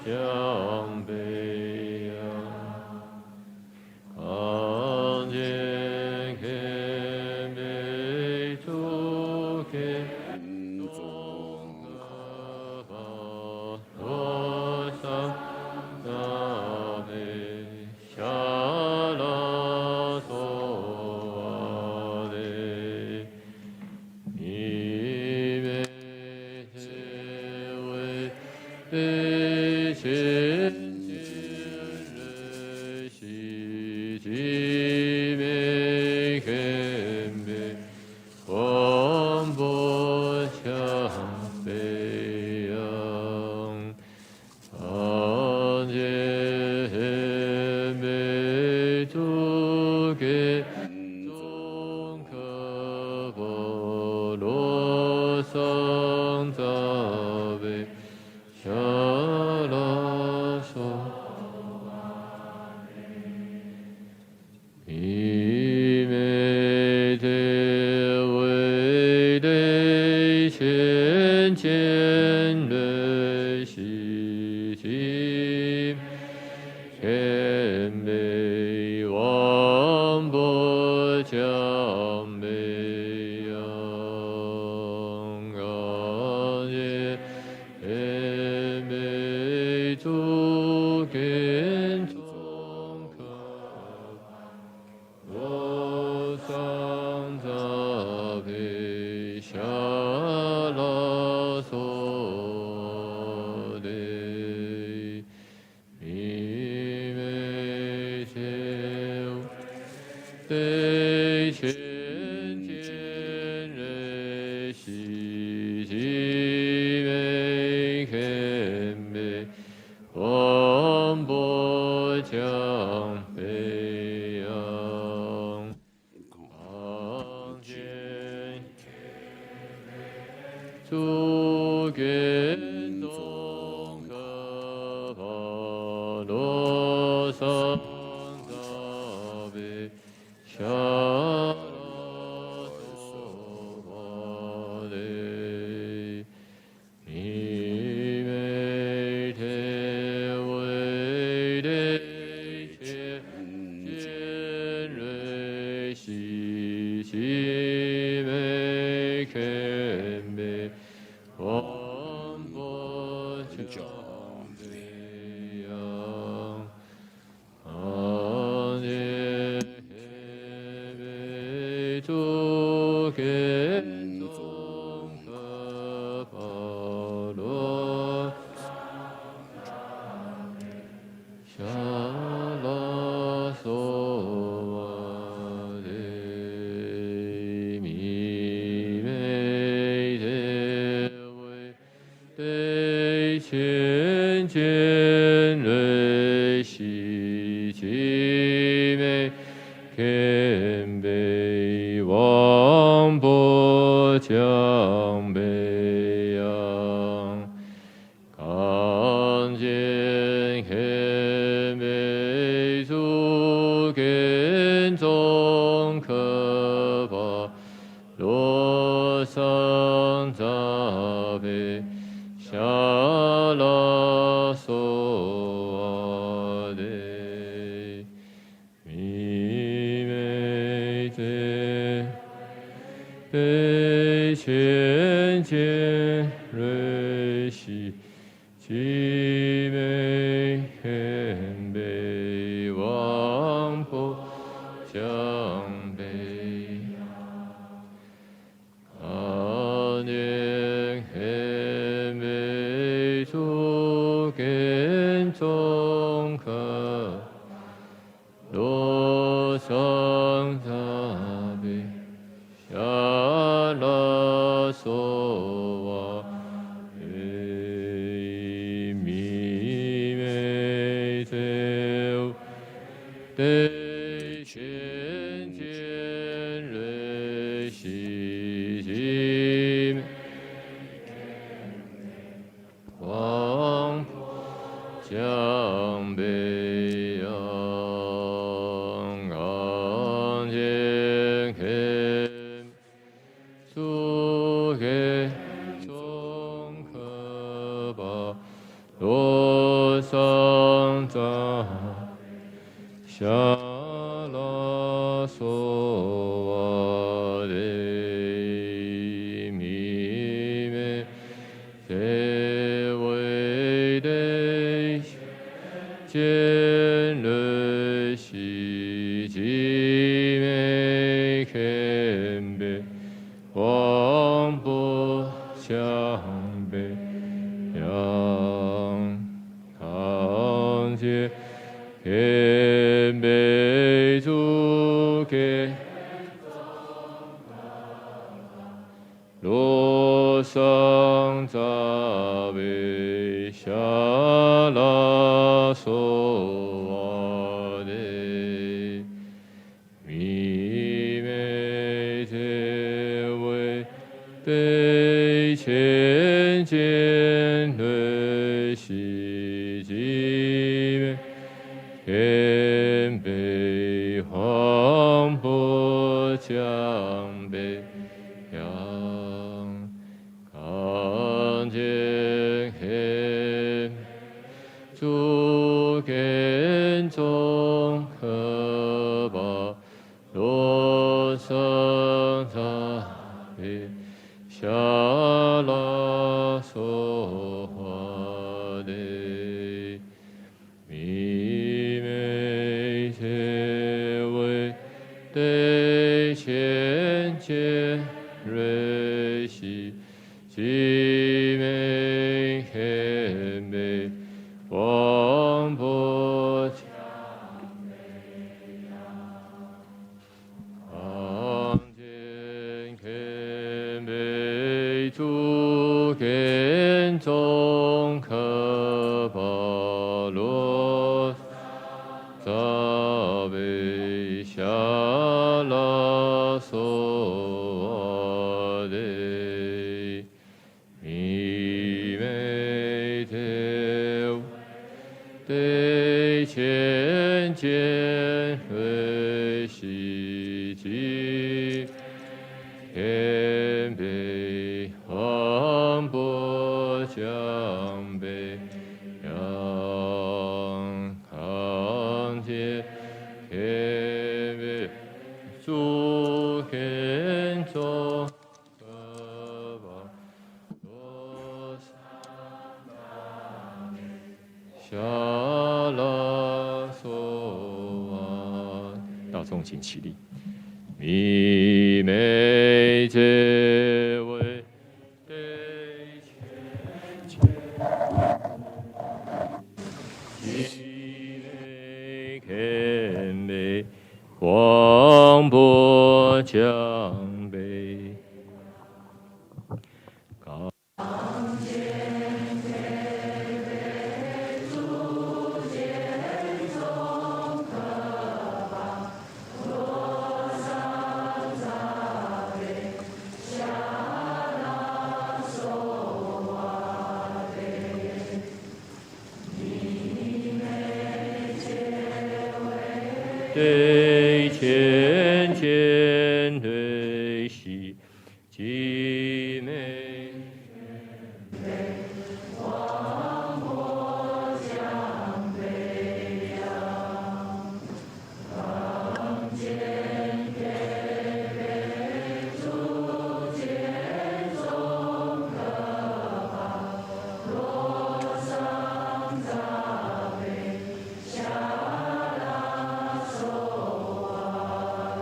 Jai 见类喜即美谦卑，王不强卑，仰堂见谦卑主给。罗桑扎维夏拉索瓦德，弥美杰维北千见对西吉美，谦卑黄波江北。主根中可把罗桑扎比夏拉索华德，弥美切为对千见瑞西即美谦卑。王不强卑，昂见谦卑主根中可把罗扎维夏拉索瓦德，弥美德对千见瑞西吉谦卑王不强卑，仰康见谦卑主根中可把罗桑扎维夏拉索瓦。大众请起立。弥美杰为对千即美谦卑，王不强卑。对千见对喜即美王不强卑，仰康见谦卑主根中可把罗桑扎维夏拉索瓦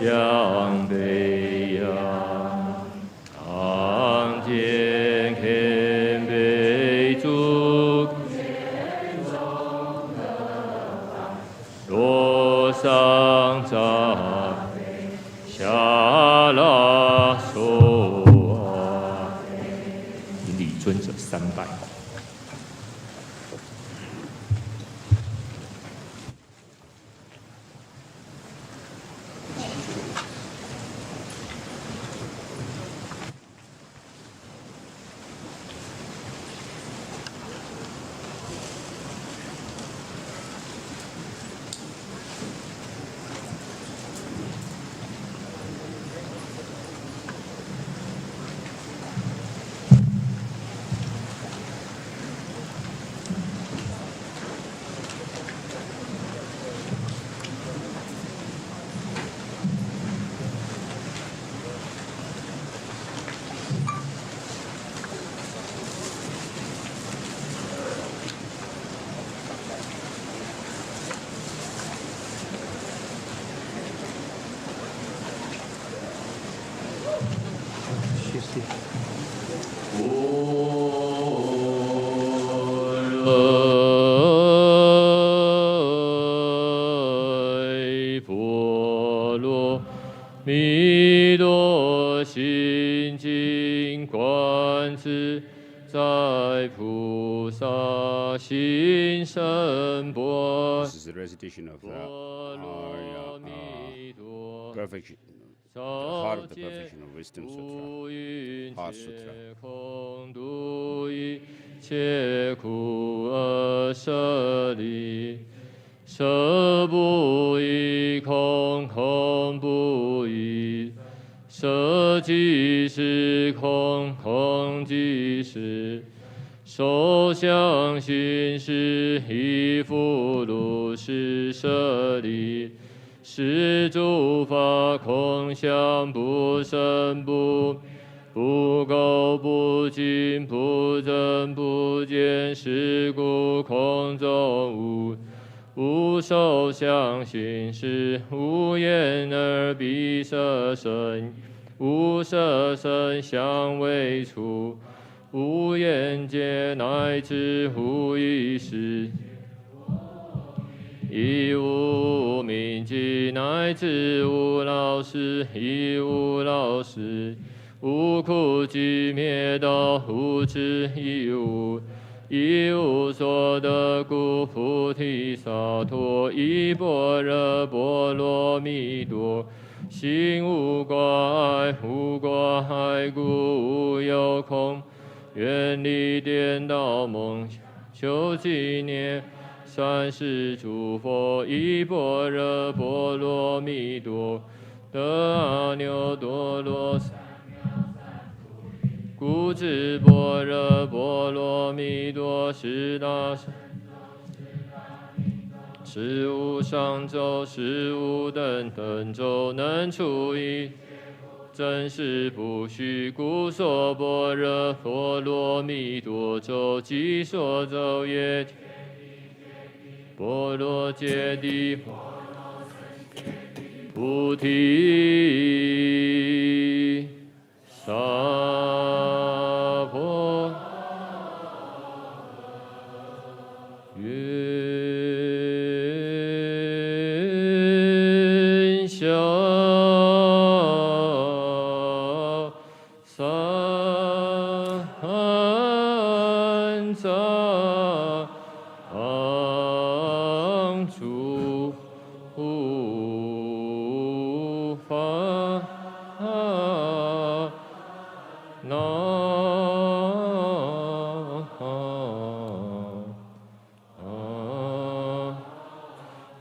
向北仰，当见谦卑足，若上扎下拉手啊，以礼尊者3拜。波罗蜜多心经观自在菩萨行深般。This is the recitation of our perfection, the heart of the perfection of wisdom sutra, Heart Sutra. 空度一切苦而舍离，舍不异空，空不异，舍即是空，空即是受想行识，亦复如是舍离。是诸法空相不生不垢不净不增不减，是故空中无受想行识，无眼耳鼻舌身，无色声香味触，无眼界乃至无意识，亦无明记，乃至无老死，亦无老死，无苦集灭道，无智亦无，亦无所得故，菩提萨埵依般若波罗蜜多，心无挂碍，无挂碍故无有空，远离颠倒梦，求纪念。三世诸佛依般若波罗蜜多，得阿耨多罗三藐三菩提。故知般若波罗蜜多是大神咒，是无上咒，是无等等咒，能除一真实不虚。故说般若波罗蜜多咒，即说咒也。波罗揭谛菩提萨婆愿消三藏诸法那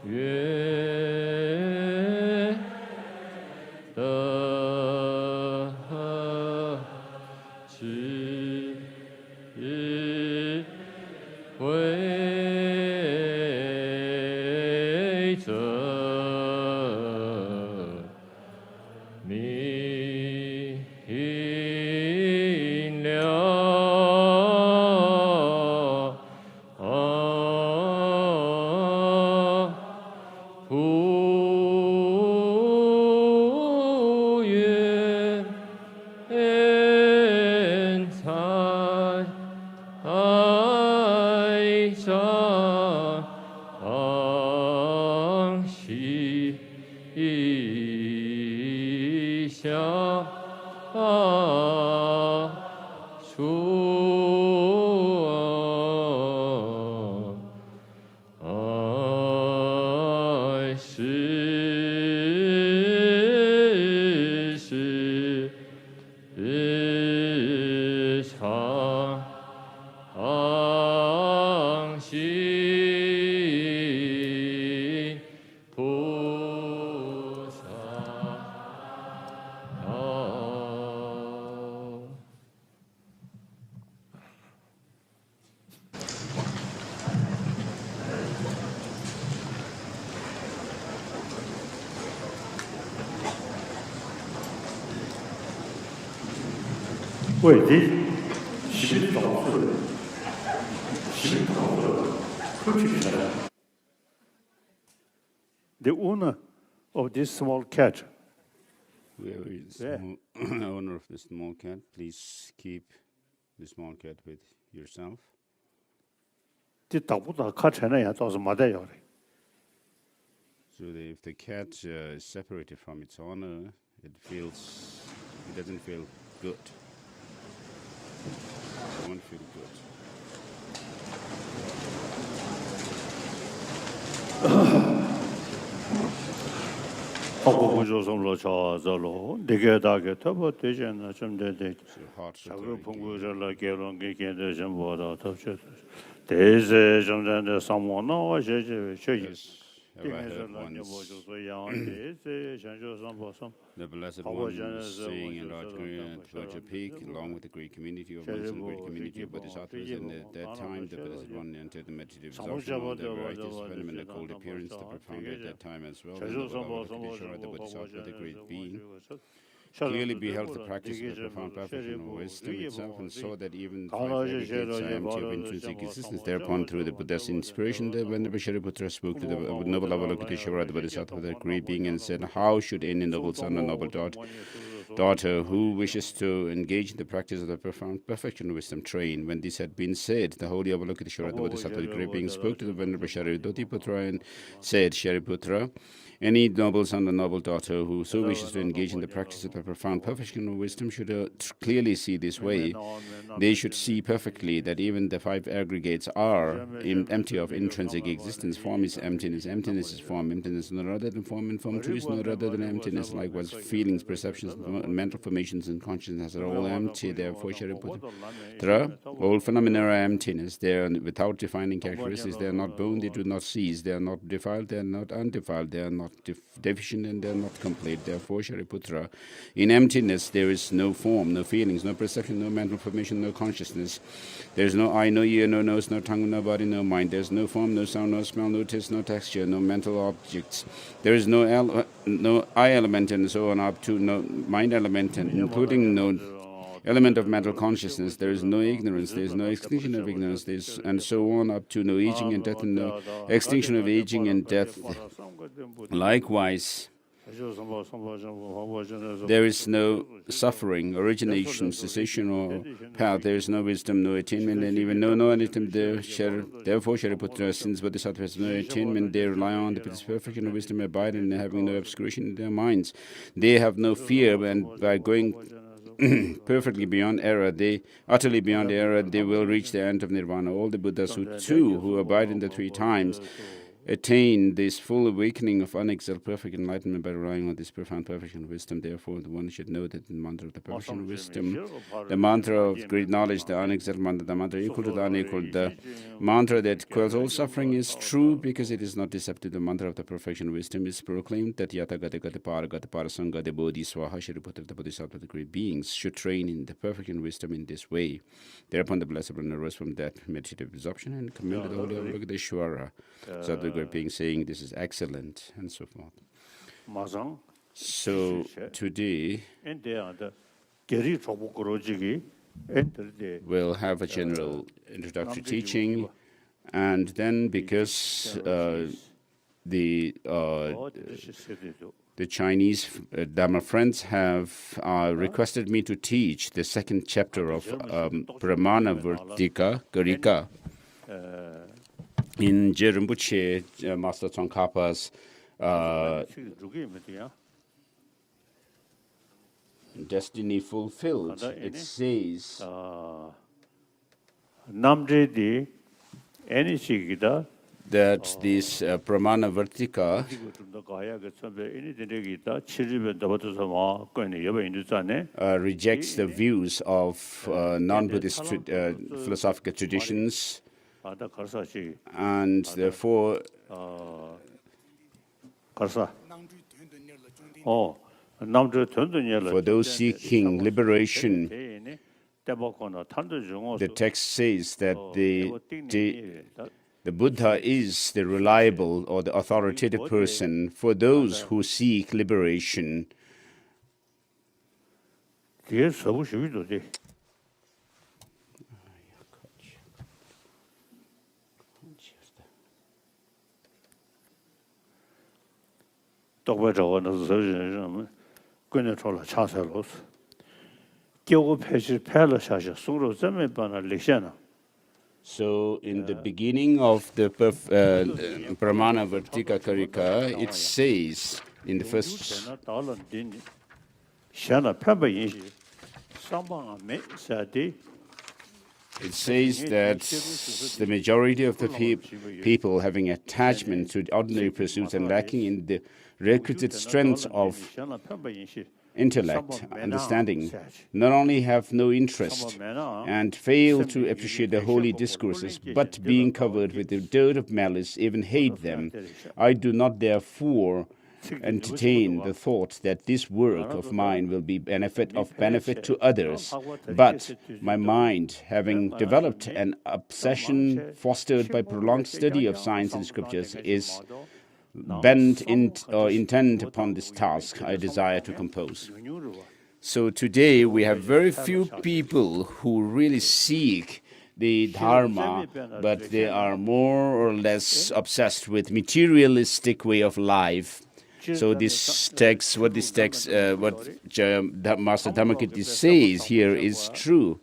愿得智慧者明了菩 The owner of this small cat. Whoever is the owner of the small cat, please keep the small cat with yourself. So if the cat is separated from its owner, it doesn't feel good. It won't feel good. Heart The Blessed One was saying in Rajguru Peak, along with the great community of monks and the great community of Bodhisattvas, and at that time the Blessed One entered the meditative absorption of the varieties of fundamental cold appearance, the profound at that time as well, and the Bodhisattva, the great being, clearly beheld the practice of the profound perfection of wisdom itself and saw that even the five aggregates are empty of intrinsic existence. Thereupon, through the Buddha's inspiration, the Venerable Shariputra spoke to the noble Avalokiteshvara, the Bodhisattva, the great being, and said, "How should any noble son or noble daughter who wishes to engage in the practice of the profound perfection of wisdom train?" When this had been said, the holy Avalokiteshvara, the Bodhisattva, the great being, spoke to the Venerable Shariputra and said, "Shariputra, any noble son or noble daughter who so wishes to engage in the practice of the profound perfection of wisdom should clearly see this way. They should see perfectly that even the five aggregates are empty of intrinsic existence. Form is emptiness, emptiness is form, emptiness is no other than form, and form too is no other than emptiness. Likewise, feelings, perceptions, mental formations, and consciousness are all empty. Therefore, Shariputra, all phenomena are emptiness. They are without defining characteristics. They are not born, they do not cease. They are not defiled, they are not undefiled. They are not deficient, and they are not complete. Therefore, Shariputra, in emptiness there is no form, no feelings, no perception, no mental formation, no consciousness. There is no eye, no ear, no nose, no tongue, no body, no mind. There is no form, no sound, no smell, no taste, no texture, no mental objects. There is no eye element and so on up to no mind element, and including no element of mental consciousness. There is no ignorance, there is no extinction of ignorance, and so on up to no aging and death, and no extinction of aging and death. Likewise, there is no suffering, origination, cessation, or path. There is no wisdom, no attainment, and even no non-attainment. Therefore, Shariputra, since Bodhisattvas have no attainment, they rely on the perfection of wisdom, abide in having no obscuration in their minds. They have no fear, and by going perfectly beyond error, utterly beyond error, they will reach the end of nirvana. All the Buddhas who abide in the three times attain this full awakening of unexcelled perfect enlightenment by relying on this profound perfection of wisdom. Therefore, the one should know that the mantra of the perfection of wisdom, the mantra of great knowledge, the unexcelled mantra, the mantra equal to the unequal, the mantra that quells all suffering is true because it is not deceptive. The mantra of the perfection of wisdom is proclaimed that Yata Gata Gata Para Gata Para Sangha de Bodhi Swaha Shariputra, the Bodhisattva, the great beings, should train in the perfection wisdom in this way. Thereupon the Blessed One arose from that meditative absorption and commended the Holy Avalokiteshvara, so the great being, saying, "This is excellent," and so forth. So today we'll have a general introductory teaching, and then because the Chinese Dharma friends have requested me to teach the second chapter of Pramana-vartika, Garika, in Rinpoche, Master Tsongkhapa's destiny fulfilled, it says 남들이 애니식이다. that this Pramana-vartika rejects the views of non-Buddhist philosophical traditions, and therefore for those seeking liberation, the text says that the Buddha is the reliable or the authoritative person for those who seek liberation. So in the beginning of the Pramana-vartika Karika, it says in the first, it says that the majority of the people having attachment to ordinary pursuits and lacking in the requisite strength of intellect, understanding, not only have no interest and fail to appreciate the holy discourses, but being covered with the dirt of malice, even hate them. I do not therefore entertain the thought that this work of mine will be of benefit to others, but my mind, having developed an obsession fostered by prolonged study of science and scriptures, is bent intent upon this task I desire to compose. So today we have very few people who really seek the Dharma, but they are more or less obsessed with materialistic way of life. So this text, what Master Dharmakirti says here is true.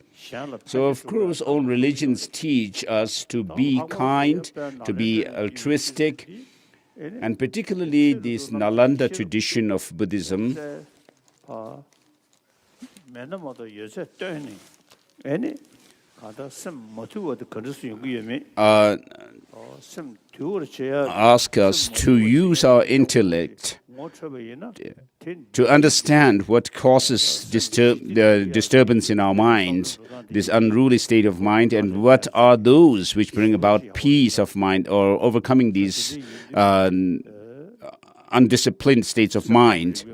So of course all religions teach us to be kind, to be altruistic, and particularly this Nalanda tradition of Buddhism ask us to use our intellect to understand what causes disturbance in our mind, this unruly state of mind, and what are those which bring about peace of mind or overcoming these undisciplined states of mind.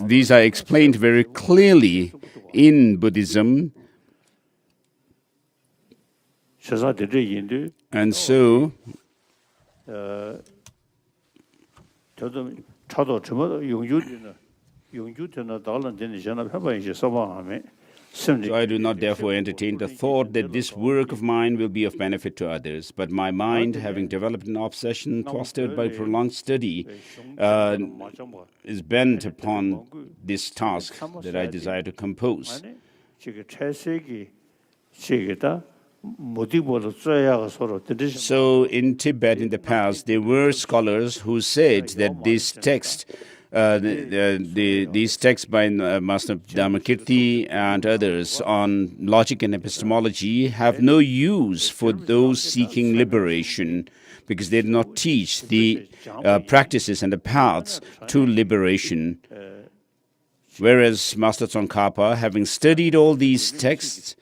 These are explained very clearly in Buddhism. And so So I do not therefore entertain the thought that this work of mine will be of benefit to others, but my mind, having developed an obsession fostered by prolonged study, is bent upon this task that I desire to compose. So in Tibet in the past, there were scholars who said that this text, these texts by Master Dharmakirti and others on logic and epistemology have no use for those seeking liberation, because they do not teach the practices and the paths to liberation. Whereas Master Tsongkhapa, having studied all these texts,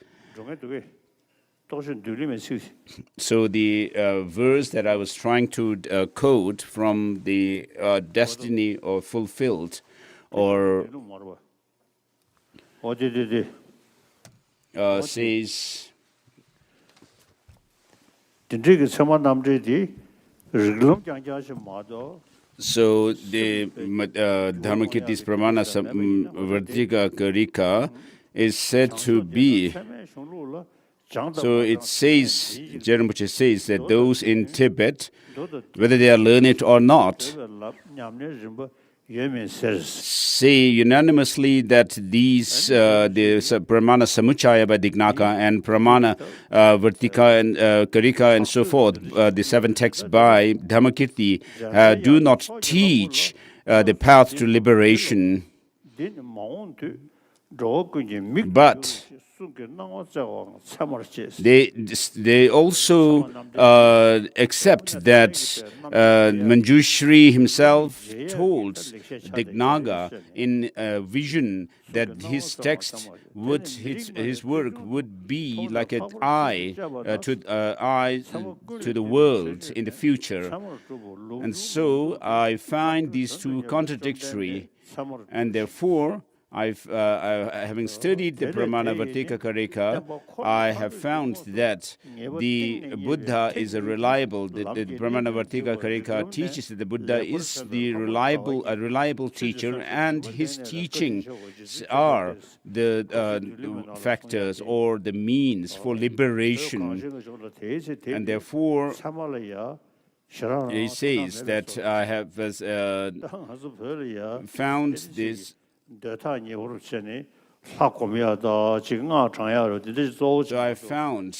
so the verse that I was trying to quote from the destiny or fulfilled, or says, so the Dharmakirti's Pramana-vartika Karika is said to be, so it says, Rinpoche says that those in Tibet, whether they are learned or not, say unanimously that these, the Pramana Samuchaya by Dignaka and Pramana-vartika and Karika and so forth, the 7 texts by Dharmakirti, do not teach the path to liberation. But they also accept that Manjushri himself told Dignaga in a vision that his text would, his work would be like an eye to the world in the future. And so I find these two contradictory, and therefore having studied the Pramana-vartika Karika, I have found that the Buddha is a reliable, the Pramana-vartika Karika teaches that the Buddha is a reliable teacher, and his teachings are the factors or the means for liberation. And therefore, he says that I have found this. So I found,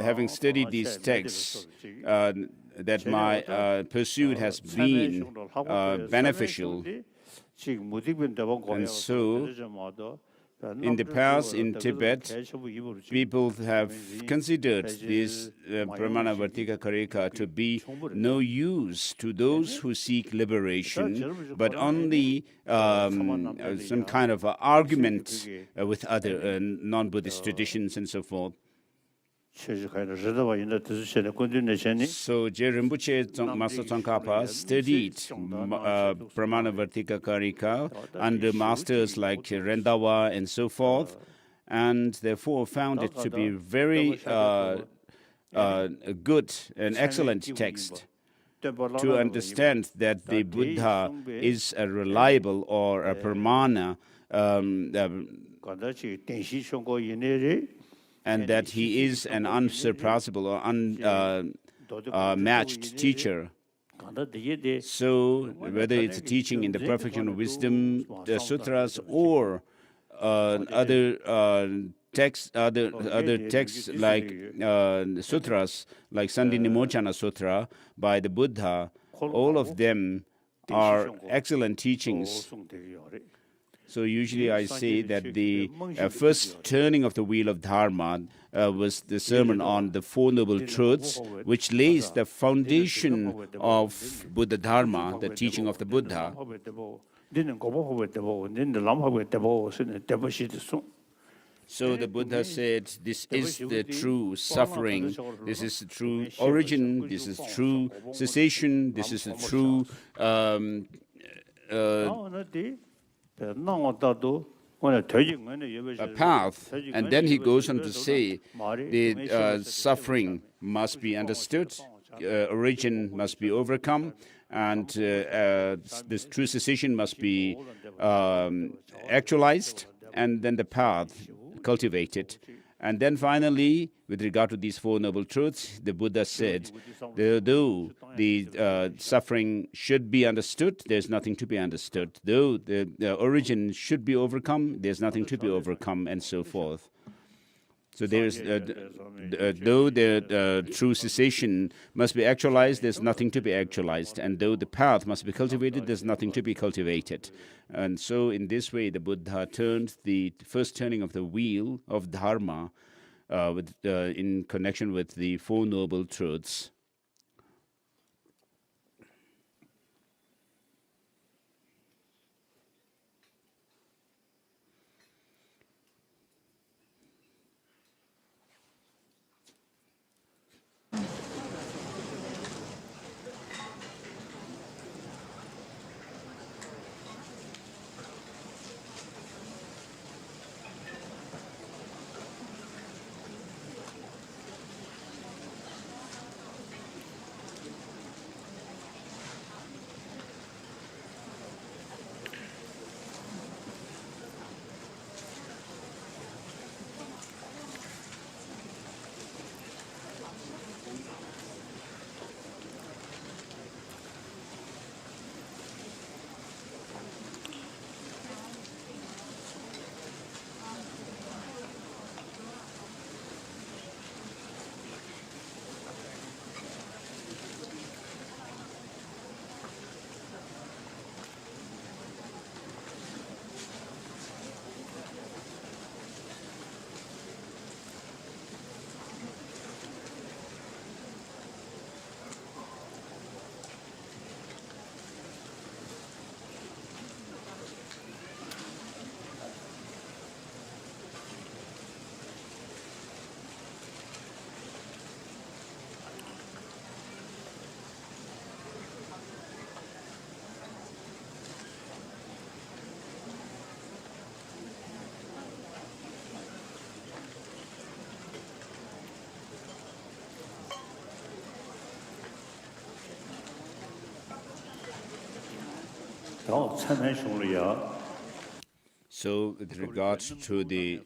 having studied these texts, that my pursuit has been beneficial. And so, in the past, in Tibet, people have considered this Pramana-vartika Karika to be no use to those who seek liberation, but only some kind of argument with other non-Buddhist traditions and so forth. So Je Rinpoche Master Tsongkhapa studied Pramana-vartika Karika under masters like Rendawa and so forth, and therefore found it to be very a good and excellent text to understand that the Buddha is a reliable or a Pramana, and that he is an unsurpassable or unmatched teacher. So whether it's a teaching in the Perfection of Wisdom, the sutras, or other texts like sutras, like Sandinimochana Sutra by the Buddha, all of them are excellent teachings. So usually I say that the first turning of the wheel of Dharma was the sermon on the Four Noble Truths, which lays the foundation of Buddha Dharma, the teaching of the Buddha. So the Buddha said, this is the true suffering, this is the true origin, this is true cessation, this is the true a path, and then he goes on to say the suffering must be understood, origin must be overcome, and this true cessation must be actualized, and then the path cultivated. And then finally, with regard to these Four Noble Truths, the Buddha said, though the suffering should be understood, there's nothing to be understood. Though the origin should be overcome, there's nothing to be overcome, and so forth. So there's, though the true cessation must be actualized, there's nothing to be actualized. And though the path must be cultivated, there's nothing to be cultivated. And so in this way, the Buddha turned the first turning of the wheel of Dharma in connection with the Four Noble Truths. So, with regards to the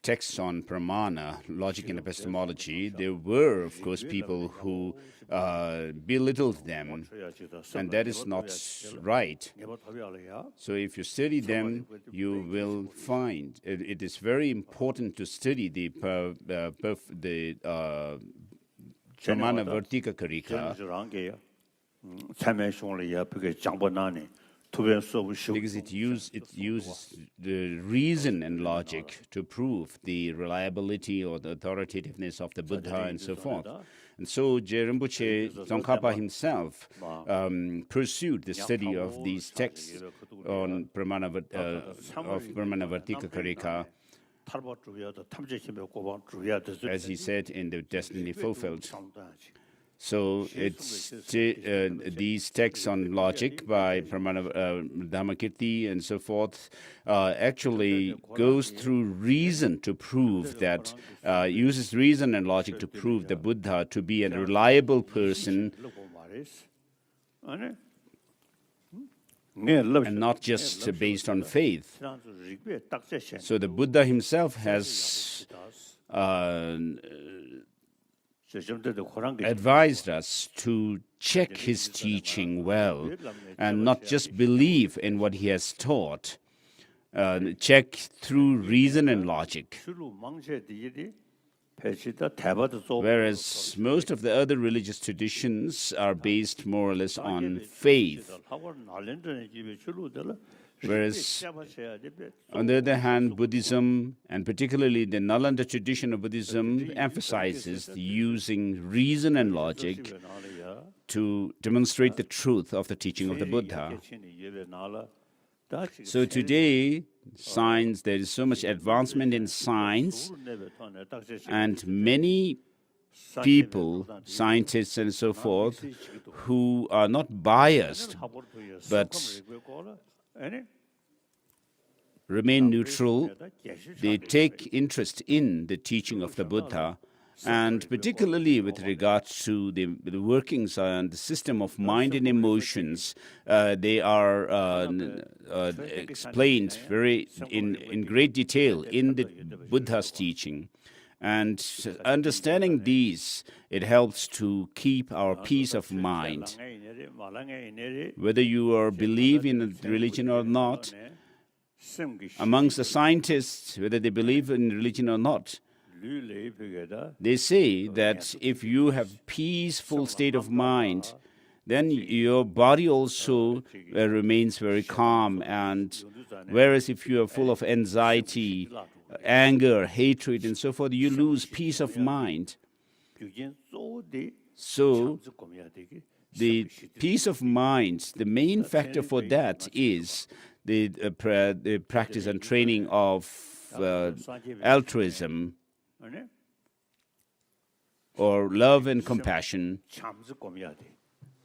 texts on pramana, logic and epistemology, there were, of course, people who belittled them, and that is not right. So if you study them, you will find it is very important to study the Pramana-vartika karika, because it uses the reason and logic to prove the reliability or the authoritativeness of the Buddha and so forth. And so Rinpoche Tsongkhapa himself pursued the study of these texts on Pramana-vartika karika, as he said in the Destiny Fulfilled. So it's these texts on logic by Dharmakirti and so forth actually goes through reason to prove that, uses reason and logic to prove the Buddha to be a reliable person and not just based on faith. So the Buddha himself has advised us to check his teaching well and not just believe in what he has taught. Check through reason and logic. Whereas most of the other religious traditions are based more or less on faith. Whereas, on the other hand, Buddhism, and particularly the Nalanda tradition of Buddhism, emphasizes using reason and logic to demonstrate the truth of the teaching of the Buddha. So today, science, there is so much advancement in science, and many people, scientists and so forth, who are not biased, but remain neutral. They take interest in the teaching of the Buddha, and particularly with regard to the workings and the system of mind and emotions, they are explained in great detail in the Buddha's teaching. And understanding these, it helps to keep our peace of mind. Whether you believe in a religion or not, amongst the scientists, whether they believe in religion or not, they say that if you have peaceful state of mind, then your body also remains very calm. And whereas if you are full of anxiety, anger, hatred, and so forth, you lose peace of mind. So the peace of mind, the main factor for that is the practice and training of altruism or love and compassion.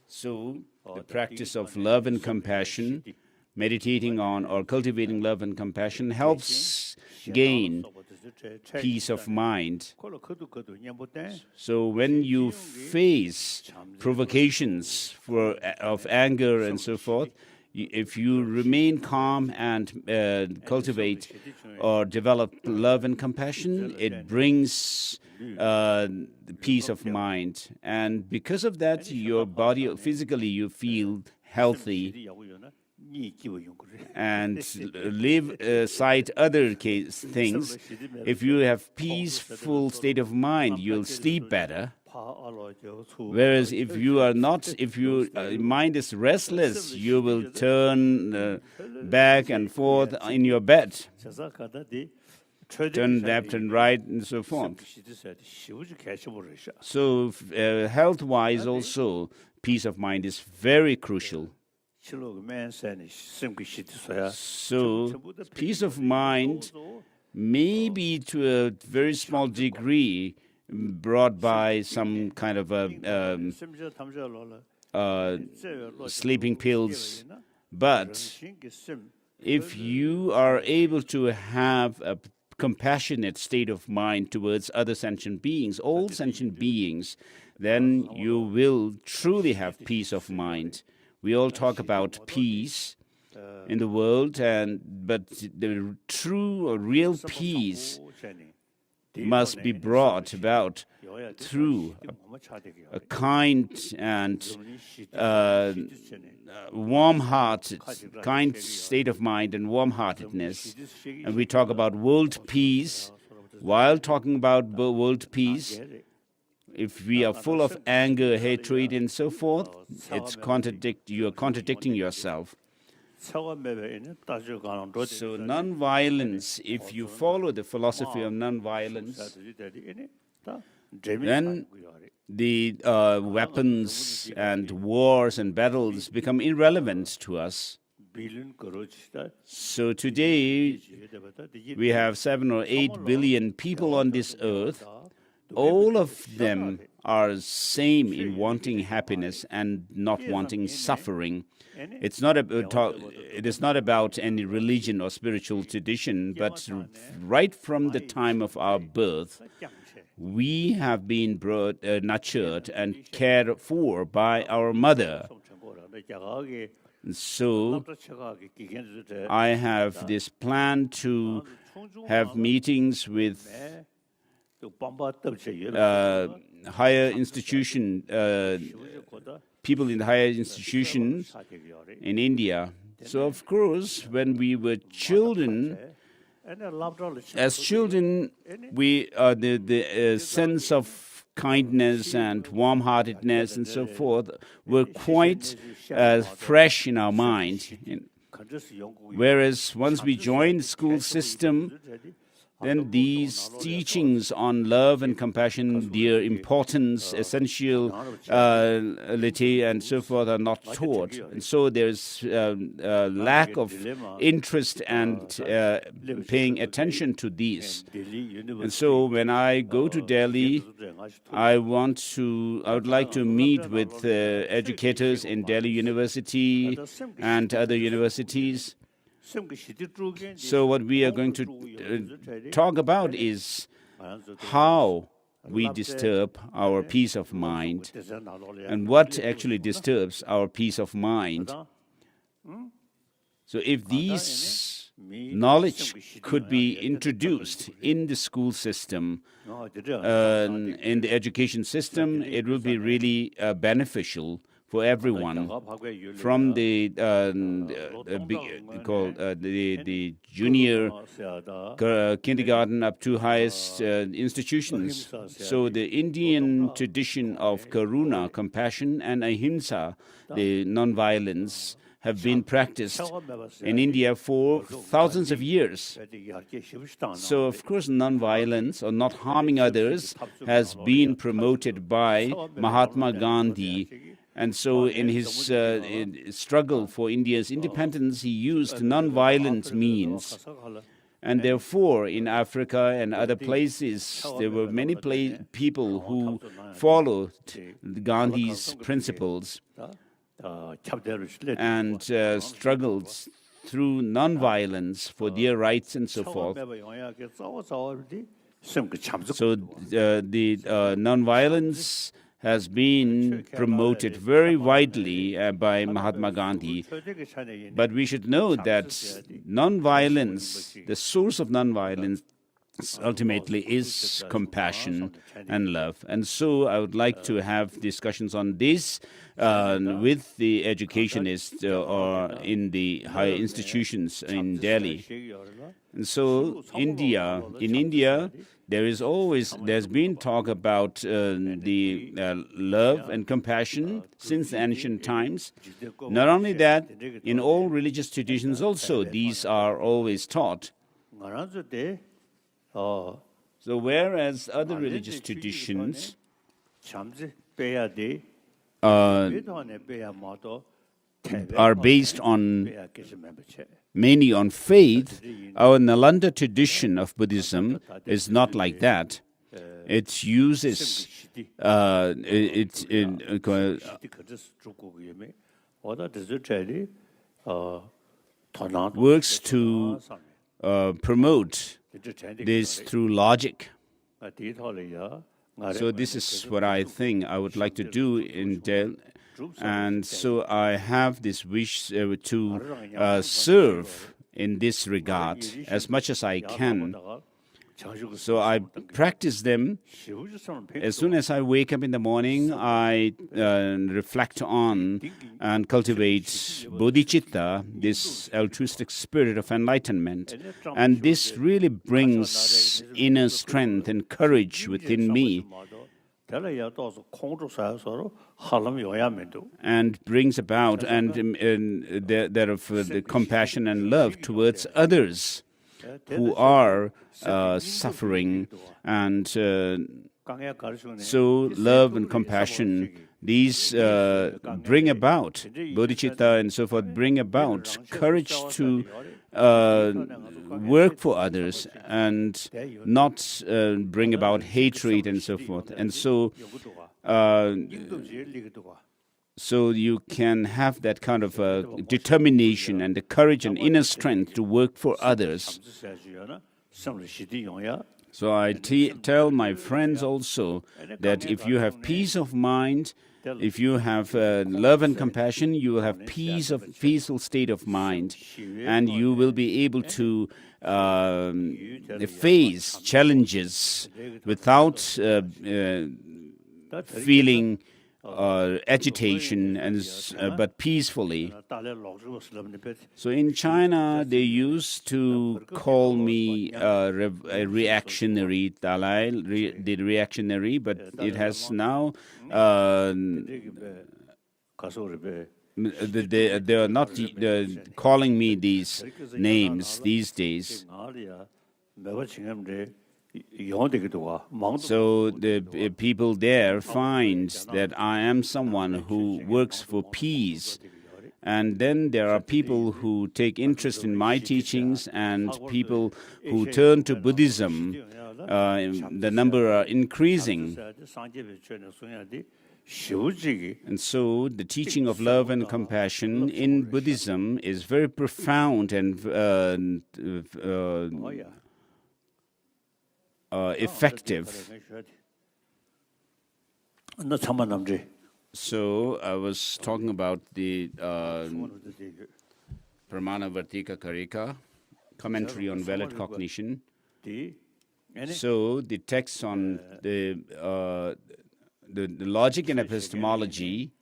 So the practice of love and compassion, meditating on or cultivating love and compassion helps gain peace of mind. So when you face provocations of anger and so forth, if you remain calm and cultivate or develop love and compassion, it brings peace of mind. And because of that, your body, physically, you feel healthy and leave aside other things. If you have peaceful state of mind, you'll sleep better. Whereas if you are not, if your mind is restless, you will turn back and forth in your bed, turn left and right and so forth. So health-wise also, peace of mind is very crucial. So peace of mind may be to a very small degree brought by some kind of sleeping pills. But if you are able to have a compassionate state of mind towards other sentient beings, all sentient beings, then you will truly have peace of mind. We all talk about peace in the world, but the true or real peace must be brought about through a kind and warm-hearted, kind state of mind and warm-heartedness. And we talk about world peace. While talking about world peace, if we are full of anger, hatred, and so forth, you are contradicting yourself. So non-violence, if you follow the philosophy of non-violence, then the weapons and wars and battles become irrelevant to us. So today, we have 7 or 8 billion people on this earth. All of them are same in wanting happiness and not wanting suffering. It is not about any religion or spiritual tradition, but right from the time of our birth, we have been nurtured and cared for by our mother. So I have this plan to have meetings with higher institution, people in the higher institutions in India. So of course, when we were children, as children, we the sense of kindness and warm-heartedness and so forth were quite fresh in our mind. Whereas once we joined the school system, then these teachings on love and compassion, their importance, essentiality, and so forth are not taught. And so there's a lack of interest and paying attention to these. And so when I go to Delhi, I would like to meet with educators in Delhi University and other universities. So what we are going to talk about is how we disturb our peace of mind and what actually disturbs our peace of mind. So if these knowledge could be introduced in the school system, in the education system, it will be really beneficial for everyone, from the junior kindergarten up to highest institutions. So the Indian tradition of karuna, compassion, and ahimsa, the non-violence, have been practiced in India for thousands of years. So, of course, non-violence or not harming others has been promoted by Mahatma Gandhi. And so in his struggle for India's independence, he used non-violent means. And therefore, in Africa and other places, there were many people who followed Gandhi's principles and struggled through non-violence for their rights and so forth. So the non-violence has been promoted very widely by Mahatma Gandhi. But we should know that non-violence, the source of non-violence, ultimately is compassion and love. And so I would like to have discussions on this with the educationists or in the higher institutions in Delhi. And so in India, there's been talk about the love and compassion since ancient times. Not only that, in all religious traditions also, these are always taught. So whereas other religious traditions are based mainly on faith, our Nalanda tradition of Buddhism is not like that. It uses works to promote this through logic. So this is what I think I would like to do in Delhi. And so I have this wish to serve in this regard as much as I can. So I practice them. As soon as I wake up in the morning, I reflect on and cultivate bodhicitta, this altruistic spirit of enlightenment. And this really brings inner strength and courage within me, and brings about the compassion and love towards others who are suffering. And so love and compassion, these bring about, bodhicitta and so forth, bring about courage to work for others and not bring about hatred and so forth. And so you can have that kind of determination and the courage and inner strength to work for others. So I tell my friends also that if you have peace of mind, if you have love and compassion, you will have peaceful state of mind, and you will be able to face challenges without feeling agitation, but peacefully. So in China, they used to call me a reactionary, Dalai, the reactionary, but it has now they are not calling me these names these days. So the people there find that I am someone who works for peace. And then there are people who take interest in my teachings and people who turn to Buddhism. The number are increasing. And so the teaching of love and compassion in Buddhism is very profound and effective. So I was talking about the Pramana-vartika Karika, commentary on valid cognition. So the text on the logic and epistemology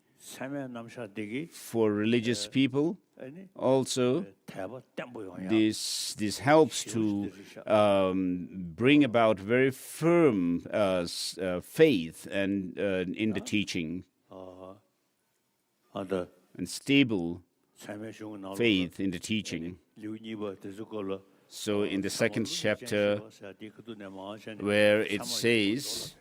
for religious people. Also, this helps to bring about very firm faith and in the teaching, and stable faith in the teaching. So in the second chapter, where it says,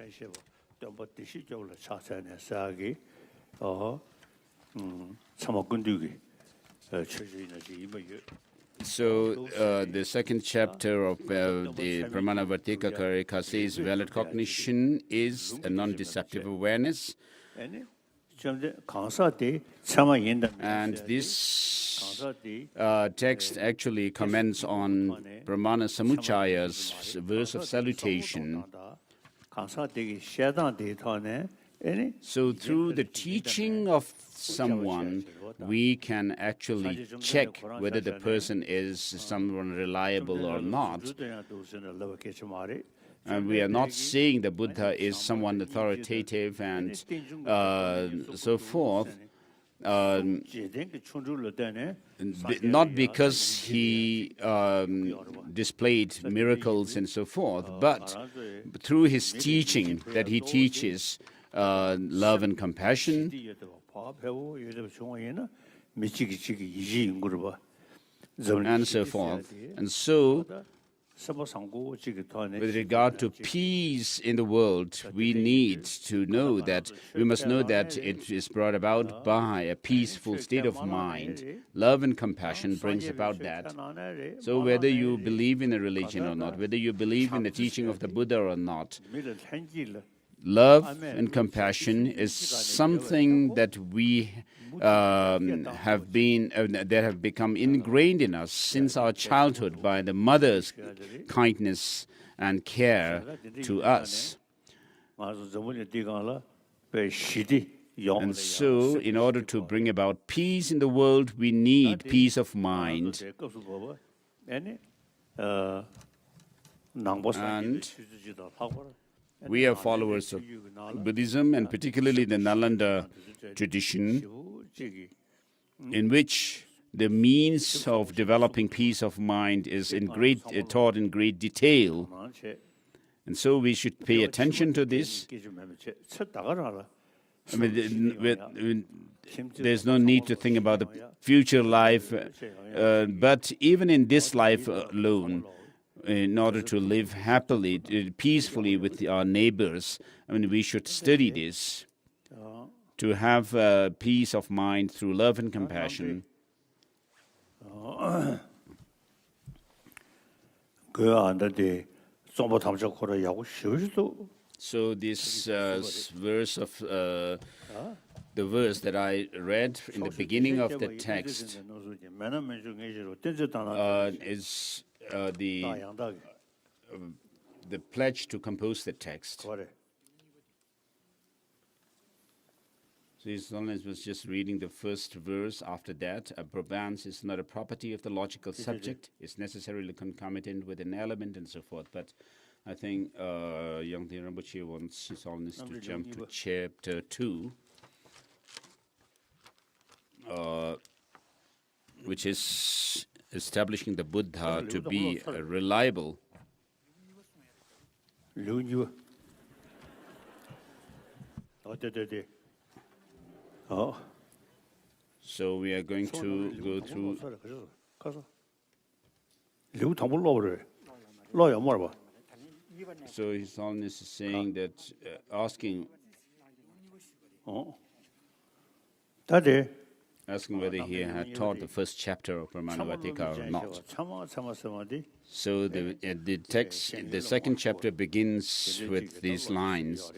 so the second chapter of the Pramana-vartika Karika says valid cognition is a non-deceptive awareness. And this text actually comments on Pramana Samuchaya's verse of salutation. So through the teaching of someone, we can actually check whether the person is someone reliable or not. And we are not saying the Buddha is someone authoritative and so forth, not because he displayed miracles and so forth, but through his teaching, that he teaches love and compassion, and so forth. And so, with regard to peace in the world, we must know that it is brought about by a peaceful state of mind. Love and compassion brings about that. So whether you believe in a religion or not, whether you believe in the teaching of the Buddha or not, love and compassion is something that we have become ingrained in us since our childhood by the mother's kindness and care to us. And so, in order to bring about peace in the world, we need peace of mind. And we are followers of Buddhism, and particularly the Nalanda tradition, in which the means of developing peace of mind is taught in great detail. And so we should pay attention to this. I mean, there's no need to think about the future life, but even in this life alone, in order to live happily, peacefully with our neighbors, I mean, we should study this to have peace of mind through love and compassion. So this verse of the verse that I read in the beginning of the text is the pledge to compose the text. So His Holiness was just reading the first verse. After that, a province is not a property of the logical subject. It's necessarily concomitant with an element and so forth. But I think Yongten Rinpoche wants His Holiness to jump to chapter 2, which is establishing the Buddha to be reliable. So we are going to go through. So His Holiness is saying that, asking whether he had taught the first chapter of Pramana-vartika or not. So the text, the second chapter begins with these lines.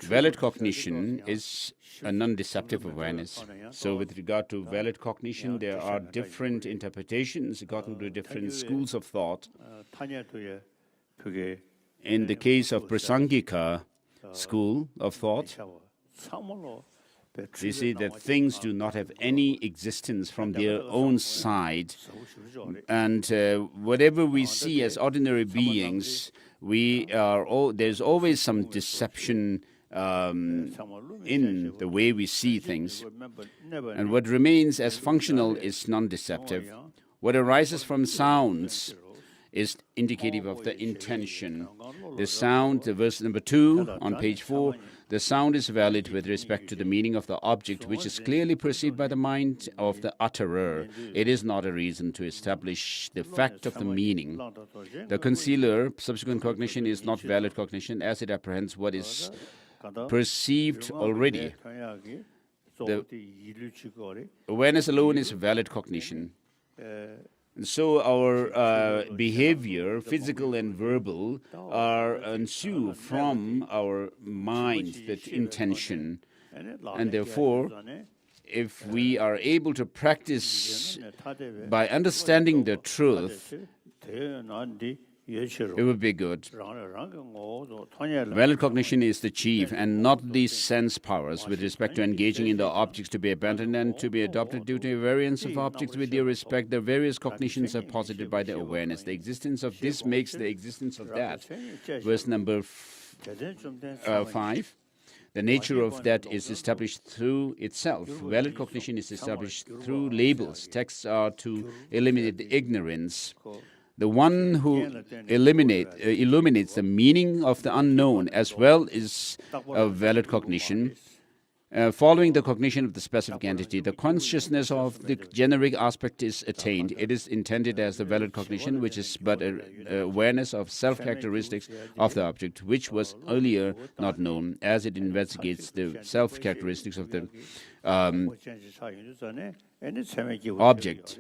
Valid cognition is a non-deceptive awareness. So with regard to valid cognition, there are different interpretations according to different schools of thought. In the case of Prasangika school of thought, they say that things do not have any existence from their own side, and whatever we see as ordinary beings, there's always some deception in the way we see things. And what remains as functional is non-deceptive. What arises from sounds is indicative of the intention. The sound, the verse number 2 on page 4, the sound is valid with respect to the meaning of the object, which is clearly perceived by the mind of the utterer. It is not a reason to establish the fact of the meaning. The concealer, subsequent cognition, is not valid cognition, as it apprehends what is perceived already. The awareness alone is valid cognition. And so our behavior, physical and verbal, ensue from our mind, that intention. And therefore, if we are able to practice by understanding the truth, it would be good. Valid cognition is the chief, and not these sense powers with respect to engaging in the objects to be abandoned and to be adopted due to a variance of objects with due respect. The various cognitions are posited by the awareness. The existence of this makes the existence of that. Verse number 5. The nature of that is established through itself. Valid cognition is established through labels. Texts are to eliminate the ignorance. The one who illuminates the meaning of the unknown as well is a valid cognition. Following the cognition of the specific entity, the consciousness of the generic aspect is attained. It is intended as the valid cognition, which is but an awareness of self-characteristics of the object, which was earlier not known, as it investigates the self-characteristics of the object.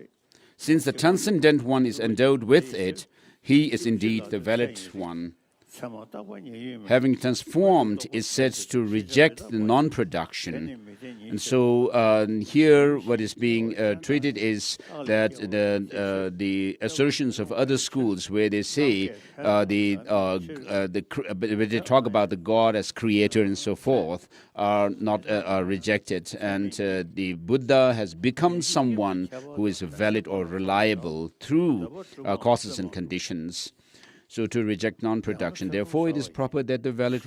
Since the transcendent one is endowed with it, he is indeed the valid one. having transformed, is said to reject the non-production. And so here what is being treated is that the assertions of other schools where they say where they talk about the God as creator and so forth are not are rejected, and the Buddha has become someone who is valid or reliable through causes and conditions. So to reject non-production, therefore it is proper that the valid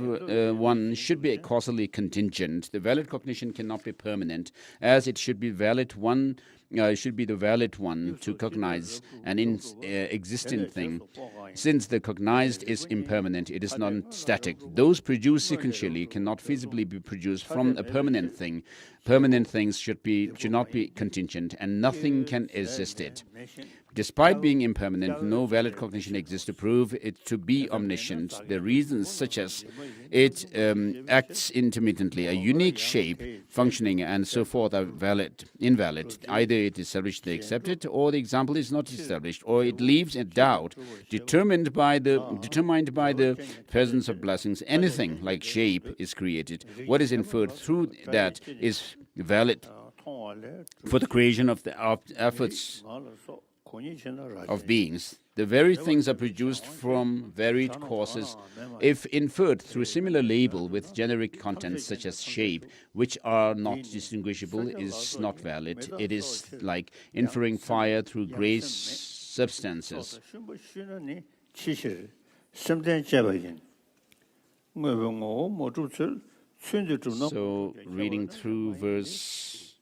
one should be causally contingent. The valid cognition cannot be permanent, as it should be valid one. It should be the valid one to cognize an existing thing. Since the cognized is impermanent, it is non-static. Those produced sequentially cannot feasibly be produced from a permanent thing. Permanent things should not be contingent, and nothing can exist it. Despite being impermanent, no valid cognition exists to prove it to be omniscient. The reasons such as it acts intermittently, a unique shape, functioning, and so forth are invalid. Either it is established, they accept it, or the example is not established, or it leaves a doubt determined by the presence of blessings. Anything like shape is created. What is inferred through that is valid for the creation of the efforts of beings. The very things are produced from varied causes. If inferred through a similar label with generic contents such as shape, which are not distinguishable, is not valid. It is like inferring fire through gray substances. So, reading through verse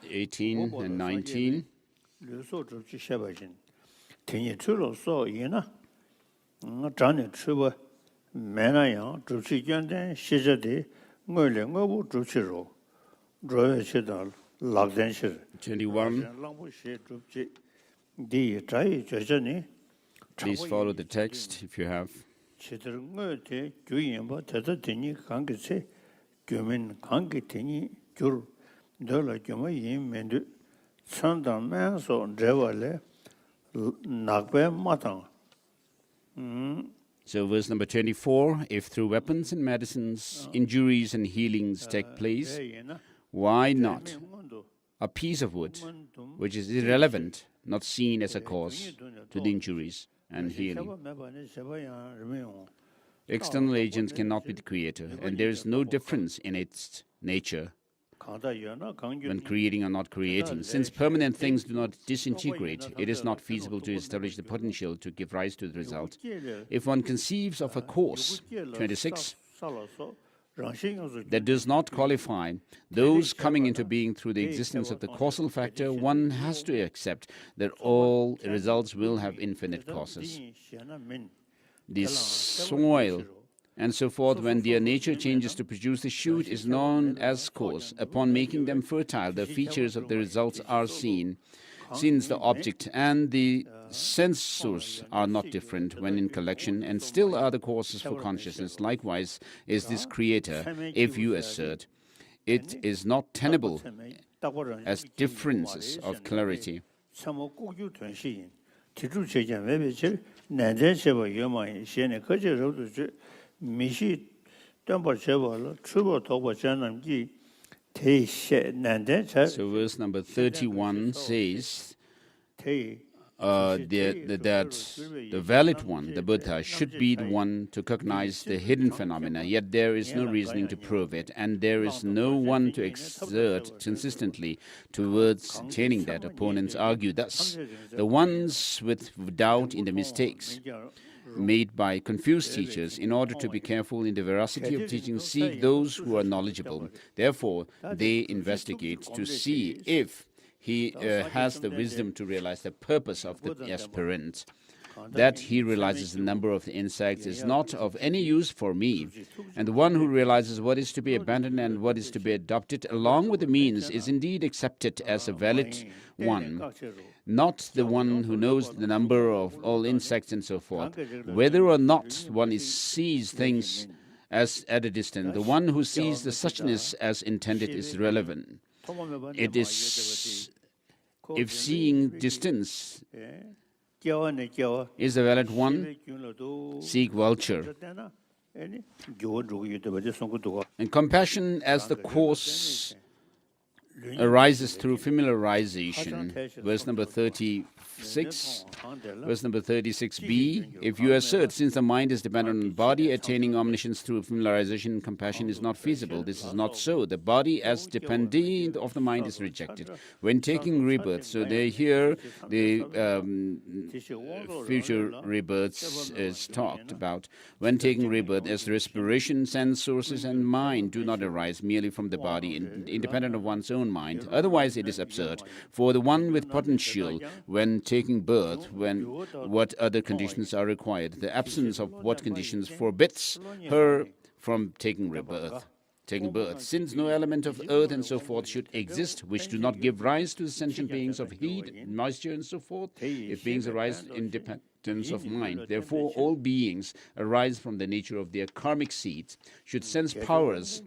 18 and 19. Please follow the text if you have. So verse number 24, if through weapons and medicines, injuries and healings take place, why not a piece of wood, which is irrelevant, not seen as a cause to the injuries and healing? External agents cannot be the creator, and there is no difference in its nature when creating or not creating. Since permanent things do not disintegrate, it is not feasible to establish the potential to give rise to the result. If one conceives of a cause, 26, that does not qualify those coming into being through the existence of the causal factor, one has to accept that all results will have infinite causes. The soil and so forth, when their nature changes to produce the shoot, is known as cause. Upon making them fertile, the features of the results are seen. Since the object and the sense source are not different when in collection, and still are the causes for consciousness, likewise is this creator, if you assert. It is not tenable as differences of clarity. So verse number 31 says that the valid one, the Buddha, should be the one to cognize the hidden phenomena, yet there is no reasoning to prove it, and there is no one to exert consistently towards attaining that. Opponents argue thus. The ones with doubt in the mistakes made by confused teachers, in order to be careful in the veracity of teaching, seek those who are knowledgeable. Therefore, they investigate to see if he has the wisdom to realize the purpose of the aspirant. That he realizes the number of the insects is not of any use for me. And the one who realizes what is to be abandoned and what is to be adopted, along with the means, is indeed accepted as a valid one. Not the one who knows the number of all insects and so forth. Whether or not one sees things as at a distance, the one who sees the suchness as intended is relevant. It is if seeing distance is the valid one, seek vulture. And compassion as the course arises through familiarization. Verse number 36, verse number 36b. If you assert, since the mind is dependent on the body, attaining omniscience through familiarization and compassion is not feasible. This is not so. The body as dependent of the mind is rejected. When taking rebirth, so they here the future rebirths is talked about. When taking rebirth, as respiration, sense sources, and mind do not arise merely from the body, independent of one's own mind. Otherwise, it is absurd. For the one with potential, when taking birth, what other conditions are required? The absence of what conditions forbids her from taking rebirth. Taking birth, since no element of earth and so forth should exist which do not give rise to the sentient beings of heat, moisture, and so forth, if beings arise in dependence of mind. Therefore, all beings arise from the nature of their karmic seeds. Should sense powers,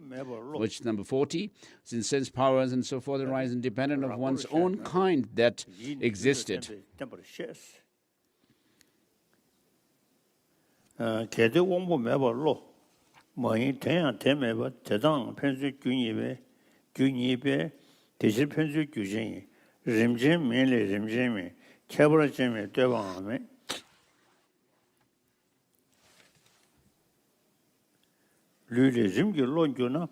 which number 40, since sense powers and so forth arise independent of one's own kind that existed. 뭐이 대한 대매버 대당 편수 균이베 대실 편수 규정이 림잼 메레 림잼이 캐버러잼이 되방하면 류리즘기 론교나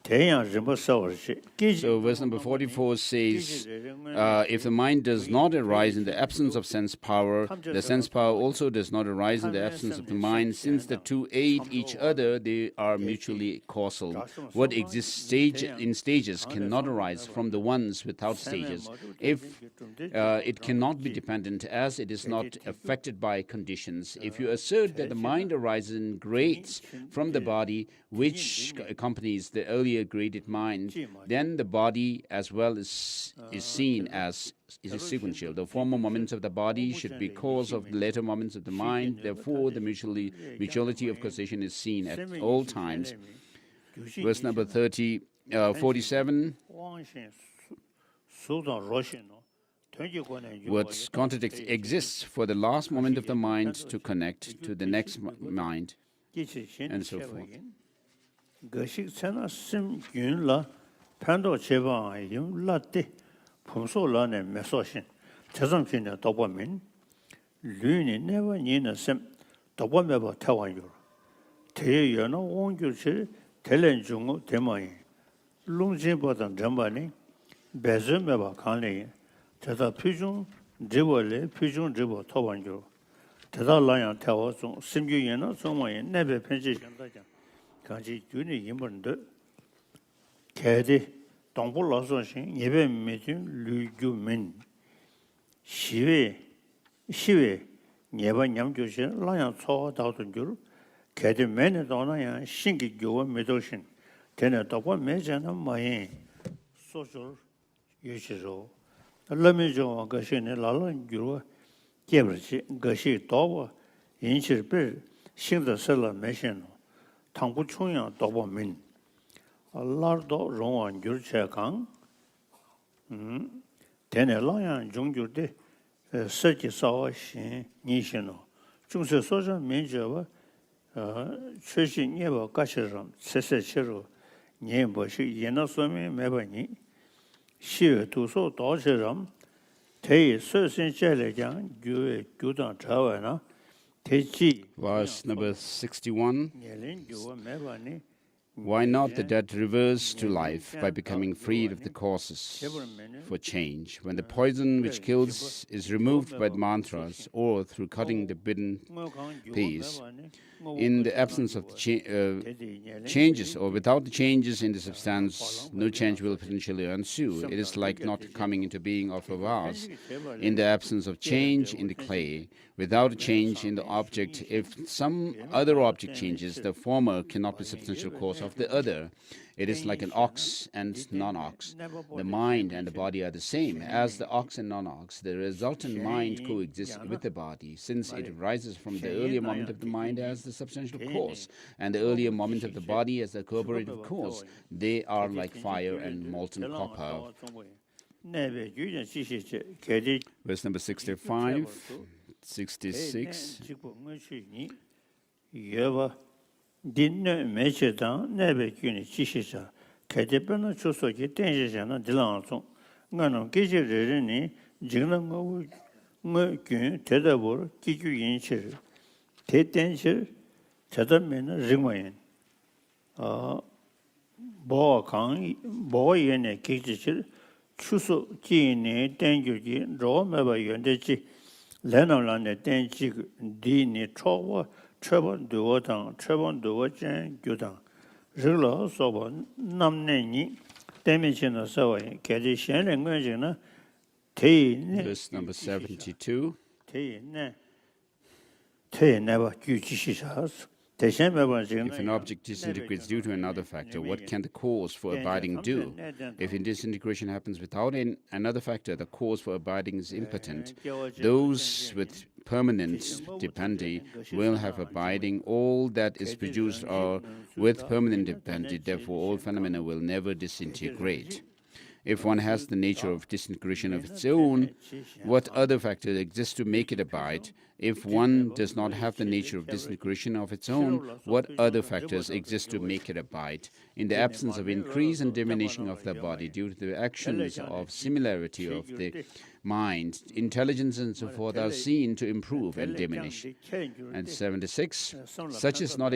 So verse number 44 says, if the mind does not arise in the absence of sense power, the sense power also does not arise in the absence of the mind. Since the two aid each other, they are mutually causal. What exists in stages cannot arise from the ones without stages. If it cannot be dependent, as it is not affected by conditions. If you assert that the mind arises in grades from the body, which accompanies the earlier graded mind, then the body as well is seen as sequential. The former moments of the body should be cause of the later moments of the mind. Therefore, the mutuality of causation is seen at all times. Verse number 47. What contradict exists for the last moment of the mind to connect to the next mind, and so forth. 거식 세나 심균라 판도 제방이யும் 라떼 품소라네 메소신 재정신에 도보민 류니 네버니는 심 도보메버 태완요 대여는 온규실 텔렌중고 대마이 룽진보다 전반이 배즈메바 간래 저다 표준 지벌레 표준 지버 토완요 대달라야 태워서 심규에는 소모에 네베 편지 현다자 간지 균이 임번데 개디 동불로서신 예배 메진 류규민 시외 예배 냠교시 라야 초다던 줄 개디 메네 도나야 신기 교원 메도신 되네 도고 메자는 마이 소셜 유시로 알라메조 가시네 라란 줄 개버지 가시 도고 인실별 신더설라 메신 당부 총양 도보민 알라도 롱원 줄체강 데네라야 중주데 서지사와신 니신노 중세 소저 민저와 최신 예버 가시럼 세세치로 예버시 예나소미 매바니 시외 두소 도시럼 대의 서신제례장 교회 교당 자와나 Verse number 61. Why not the dead reverse to life by becoming freed of the causes for change? When the poison which kills is removed by the mantras or through cutting the bidden piece, in the absence of the changes or without the changes in the substance, no change will potentially ensue. It is like not coming into being of a vase. In the absence of change in the clay, without a change in the object, if some other object changes, the former cannot be substantial cause of the other. It is like an ox and non-ox. The mind and the body are the same. As the ox and non-ox, the resultant mind coexists with the body, since it arises from the earlier moment of the mind as the substantial cause, and the earlier moment of the body as the cooperative cause. They are like fire and molten copper. Verse number 65, 66. Dinne mechedan nebe gyuni chishisha kedebana chosoki tenjishana dilansong ngano gejererini jigna ngo gyun tedabor kikyu yinchir te tenchir tedamena rigmayin bo yene kikchichir chuso jine tengyuji ro meba yondechi lenolane tenchi dini chowa Chebon duo tang, Chebon duo chen gyudang, Rigla sobo namne ni, Demishin sawa, Kedi shen lenguajina, Tei ne. Verse number 72. Tei never gyuchishas. If an object disintegrates due to another factor, what can the cause for abiding do? If disintegration happens without another factor, the cause for abiding is impotent. Those with permanent dependi will have abiding. All that is produced are with permanent dependi. Therefore, all phenomena will never disintegrate. If one has the nature of disintegration of its own, what other factor exists to make it abide? If one does not have the nature of disintegration of its own, what other factors exist to make it abide? In the absence of increase and diminishing of the body due to the actions of similarity of the mind, intelligence and so forth are seen to improve and diminish. And 76, such is not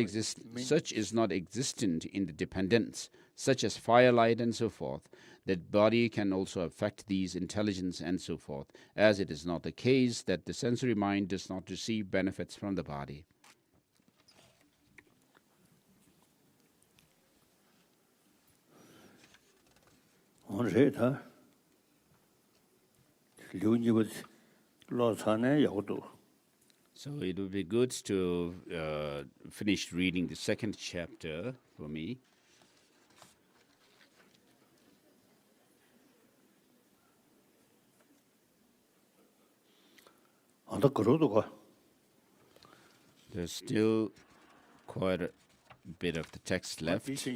existent in the dependents, such as firelight and so forth. That body can also affect these intelligence and so forth, as it is not the case that the sensory mind does not receive benefits from the body. So it would be good to finish reading the second chapter for me. There's still quite a bit of the text left,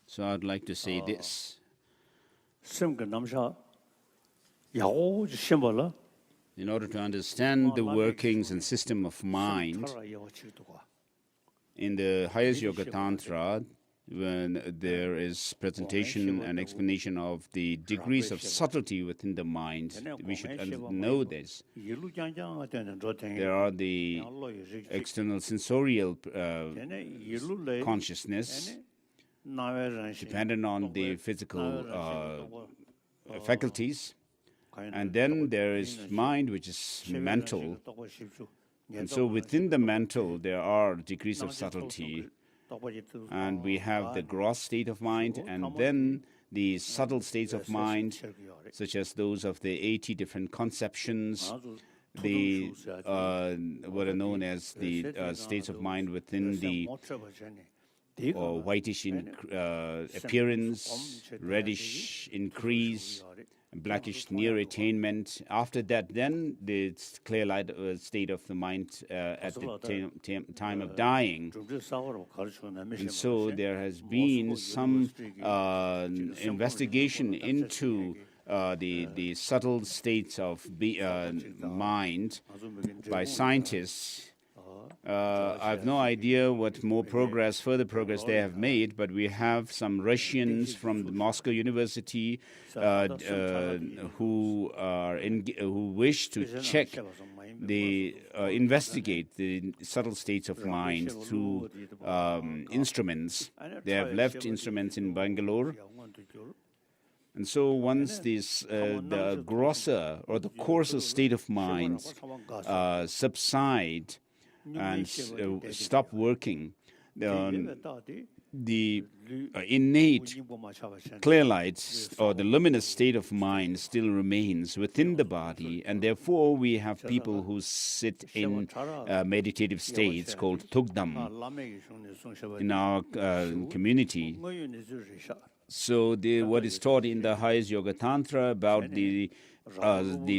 so I'd like to say this. In order to understand the workings and system of mind, in the highest Yoga Tantra, when there is presentation and explanation of the degrees of subtlety within the mind, we should know this. There are the external sensorial consciousness, dependent on the physical faculties, and then there is mind, which is mental. And so within the mental, there are degrees of subtlety. And we have the gross state of mind, and then the subtle states of mind, such as those of the 80 different conceptions, the what are known as the states of mind within the whitish appearance, reddish increase, blackish near attainment. After that, then the clear light state of the mind at the time of dying. And so there has been some investigation into the subtle states of mind by scientists. I have no idea what further progress they have made, but we have some Russians from the Moscow University who wish to check investigate the subtle states of mind through instruments. They have left instruments in Bangalore. And so once the grosser or the coarser state of mind subside and stop working, the innate clear light or the luminous state of mind still remains within the body, and therefore we have people who sit in meditative states called Tugdam in our community. So what is taught in the highest Yoga Tantra about the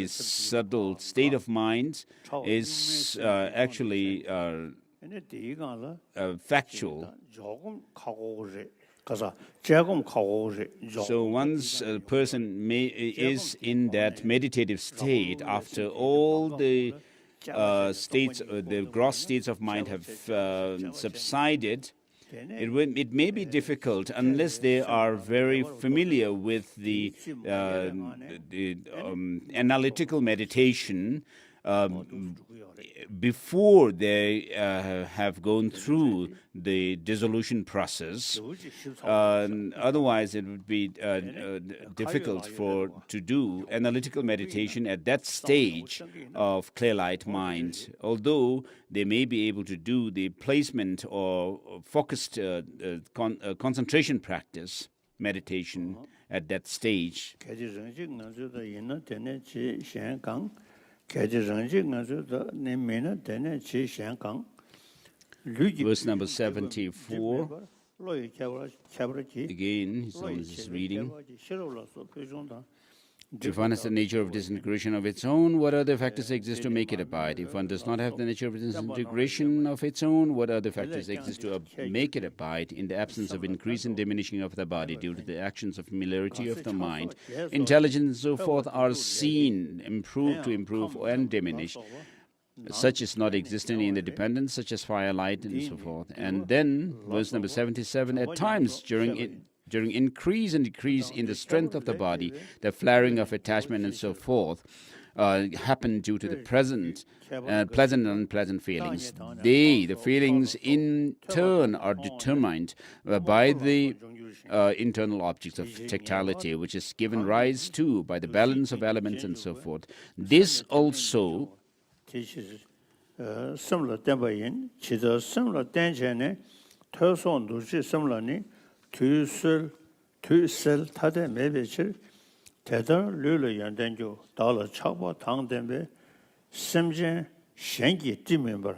subtle state of mind is actually factual. So once a person is in that meditative state, after all the states, the gross states of mind have subsided, it may be difficult unless they are very familiar with the analytical meditation before they have gone through the dissolution process. Otherwise, it would be difficult to do analytical meditation at that stage of clear light mind. Although they may be able to do the placement or focused concentration practice meditation at that stage. Verse number 74. Again, he's reading. If one has the nature of disintegration of its own, what other factors exist to make it abide? If one does not have the nature of disintegration of its own, what other factors exist to make it abide in the absence of increase and diminishing of the body due to the actions of familiarity of the mind? Intelligence and so forth are seen, to improve and diminish. Such is not existent in the dependence, such as fire, light, and so forth. And then, verse number 77, at times during increase and decrease in the strength of the body, the flaring of attachment and so forth happen due to the pleasant and unpleasant feelings. The feelings in turn are determined by the internal objects of tactility, which is given rise to by the balance of elements and so forth. This also similar tembayin, chida similar tenchene, toson dushi similarly, tu sel tade mebechir, tedar lulu yandenjo, dala chakba tang dembe, semjen shengi timimber.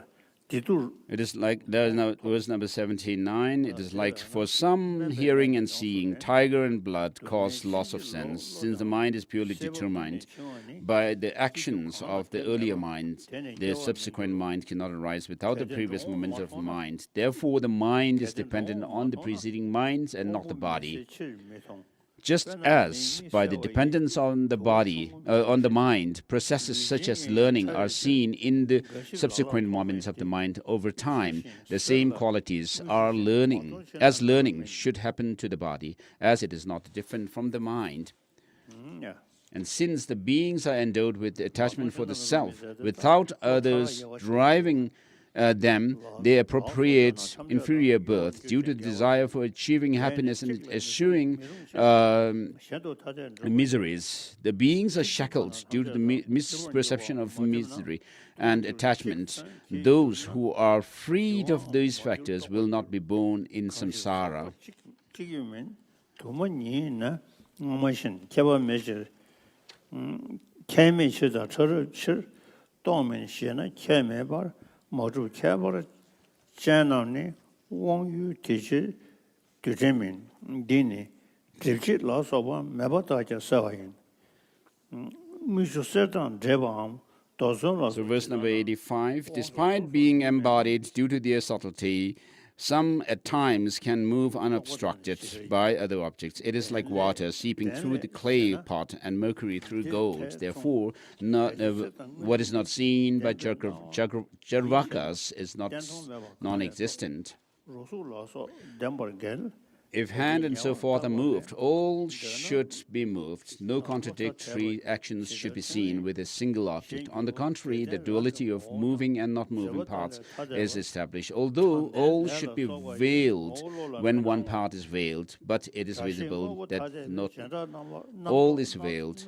It is like, there is now verse number 79, it is like for some hearing and seeing, tiger and blood cause loss of sense, since the mind is purely determined by the actions of the earlier mind. The subsequent mind cannot arise without the previous moment of mind. Therefore, the mind is dependent on the preceding minds and not the body. Just as by the dependence on the body, on the mind, processes such as learning are seen in the subsequent moments of the mind over time, the same qualities are learning should happen to the body, as it is not different from the mind. And since the beings are endowed with attachment for the self, without others driving them, they appropriate inferior birth due to the desire for achieving happiness and eschewing miseries. The beings are shackled due to the misperception of misery and attachment. Those who are freed of these factors will not be born in samsara. Moju Kabar Janani Wong Yu Tiji Dujimin Dini Tripchit Lasoba Mabataja Savayin Mishu Setan Jebam Dozon. So verse number 85, despite being embodied due to their subtlety, some at times can move unobstructed by other objects. It is like water seeping through the clay pot and mercury through gold. Therefore, what is not seen by Charvakas is not non-existent. If hand and so forth are moved, all should be moved. No contradictory actions should be seen with a single object. On the contrary, the duality of moving and not moving parts is established. Although all should be veiled when one part is veiled, but it is visible that not all is veiled.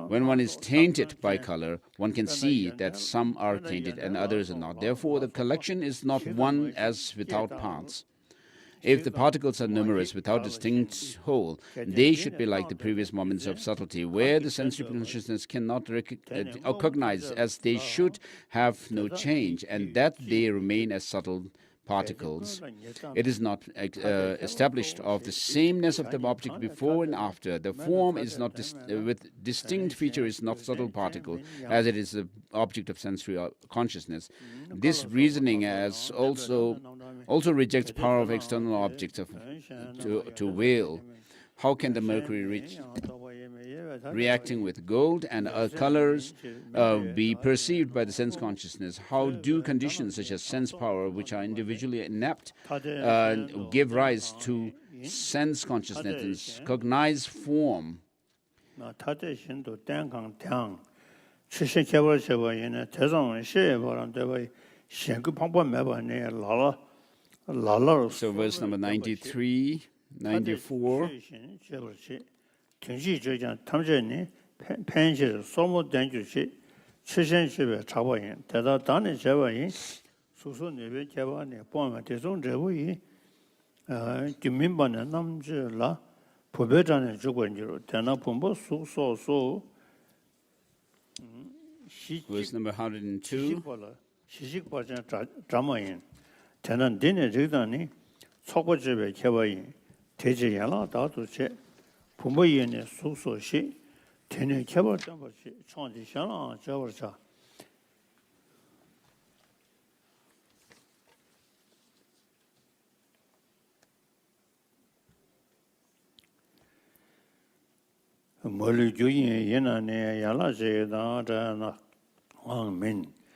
When one is tainted by color, one can see that some are tainted and others are not. Therefore, the collection is not one as without parts. If the particles are numerous without distinct whole, they should be like the previous moments of subtlety, where the sensory consciousness cannot recognize as they should have no change, and that they remain as subtle particles. It is not established of the sameness of the object before and after. The form is not with distinct feature is not subtle particle, as it is the object of sensory consciousness. This reasoning has also also rejects power of external objects to will. How can the mercury reacting with gold and colors be perceived by the sense consciousness? How do conditions such as sense power, which are individually inept, give rise to sense consciousness, cognize form? So verse number 93, 94. Verse number 102.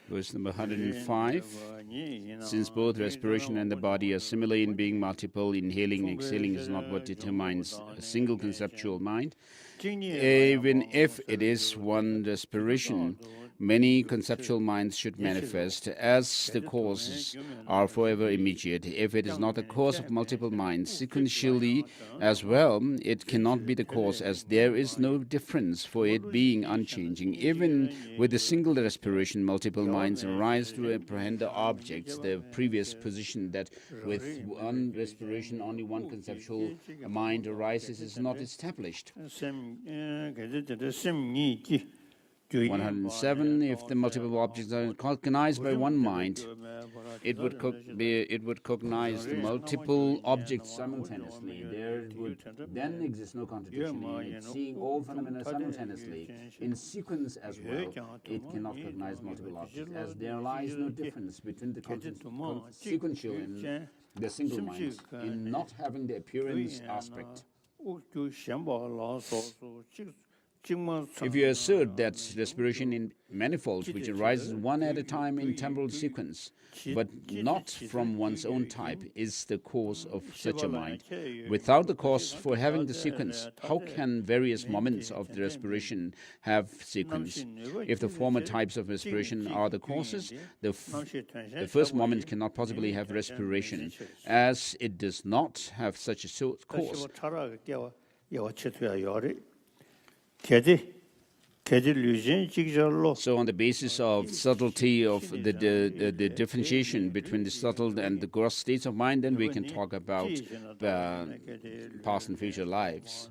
Verse number 105. Since both respiration and the body are similar in being multiple, inhaling and exhaling is not what determines a single conceptual mind. Even if it is one respiration, many conceptual minds should manifest, as the causes are forever immediate. If it is not the cause of multiple minds, sequentially as well, it cannot be the cause, as there is no difference for it being unchanging. Even with a single respiration, multiple minds arise to apprehend the objects. The previous position that with one respiration only one conceptual mind arises is not established. 107. If the multiple objects are cognized by one mind, it would cognize the multiple objects simultaneously. There would then exist no contradiction in it, seeing all phenomena simultaneously in sequence as well. It cannot cognize multiple objects, as there lies no difference between the sequential and the single minds in not having the appearance aspect. If you assert that respiration in manifolds, which arises one at a time in temporal sequence, but not from one's own type, is the cause of such a mind, without the cause for having the sequence, how can various moments of the respiration have sequence? If the former types of respiration are the causes, the first moment cannot possibly have respiration, as it does not have such a cause. So on the basis of subtlety of the differentiation between the subtle and the gross states of mind, then we can talk about past and future lives.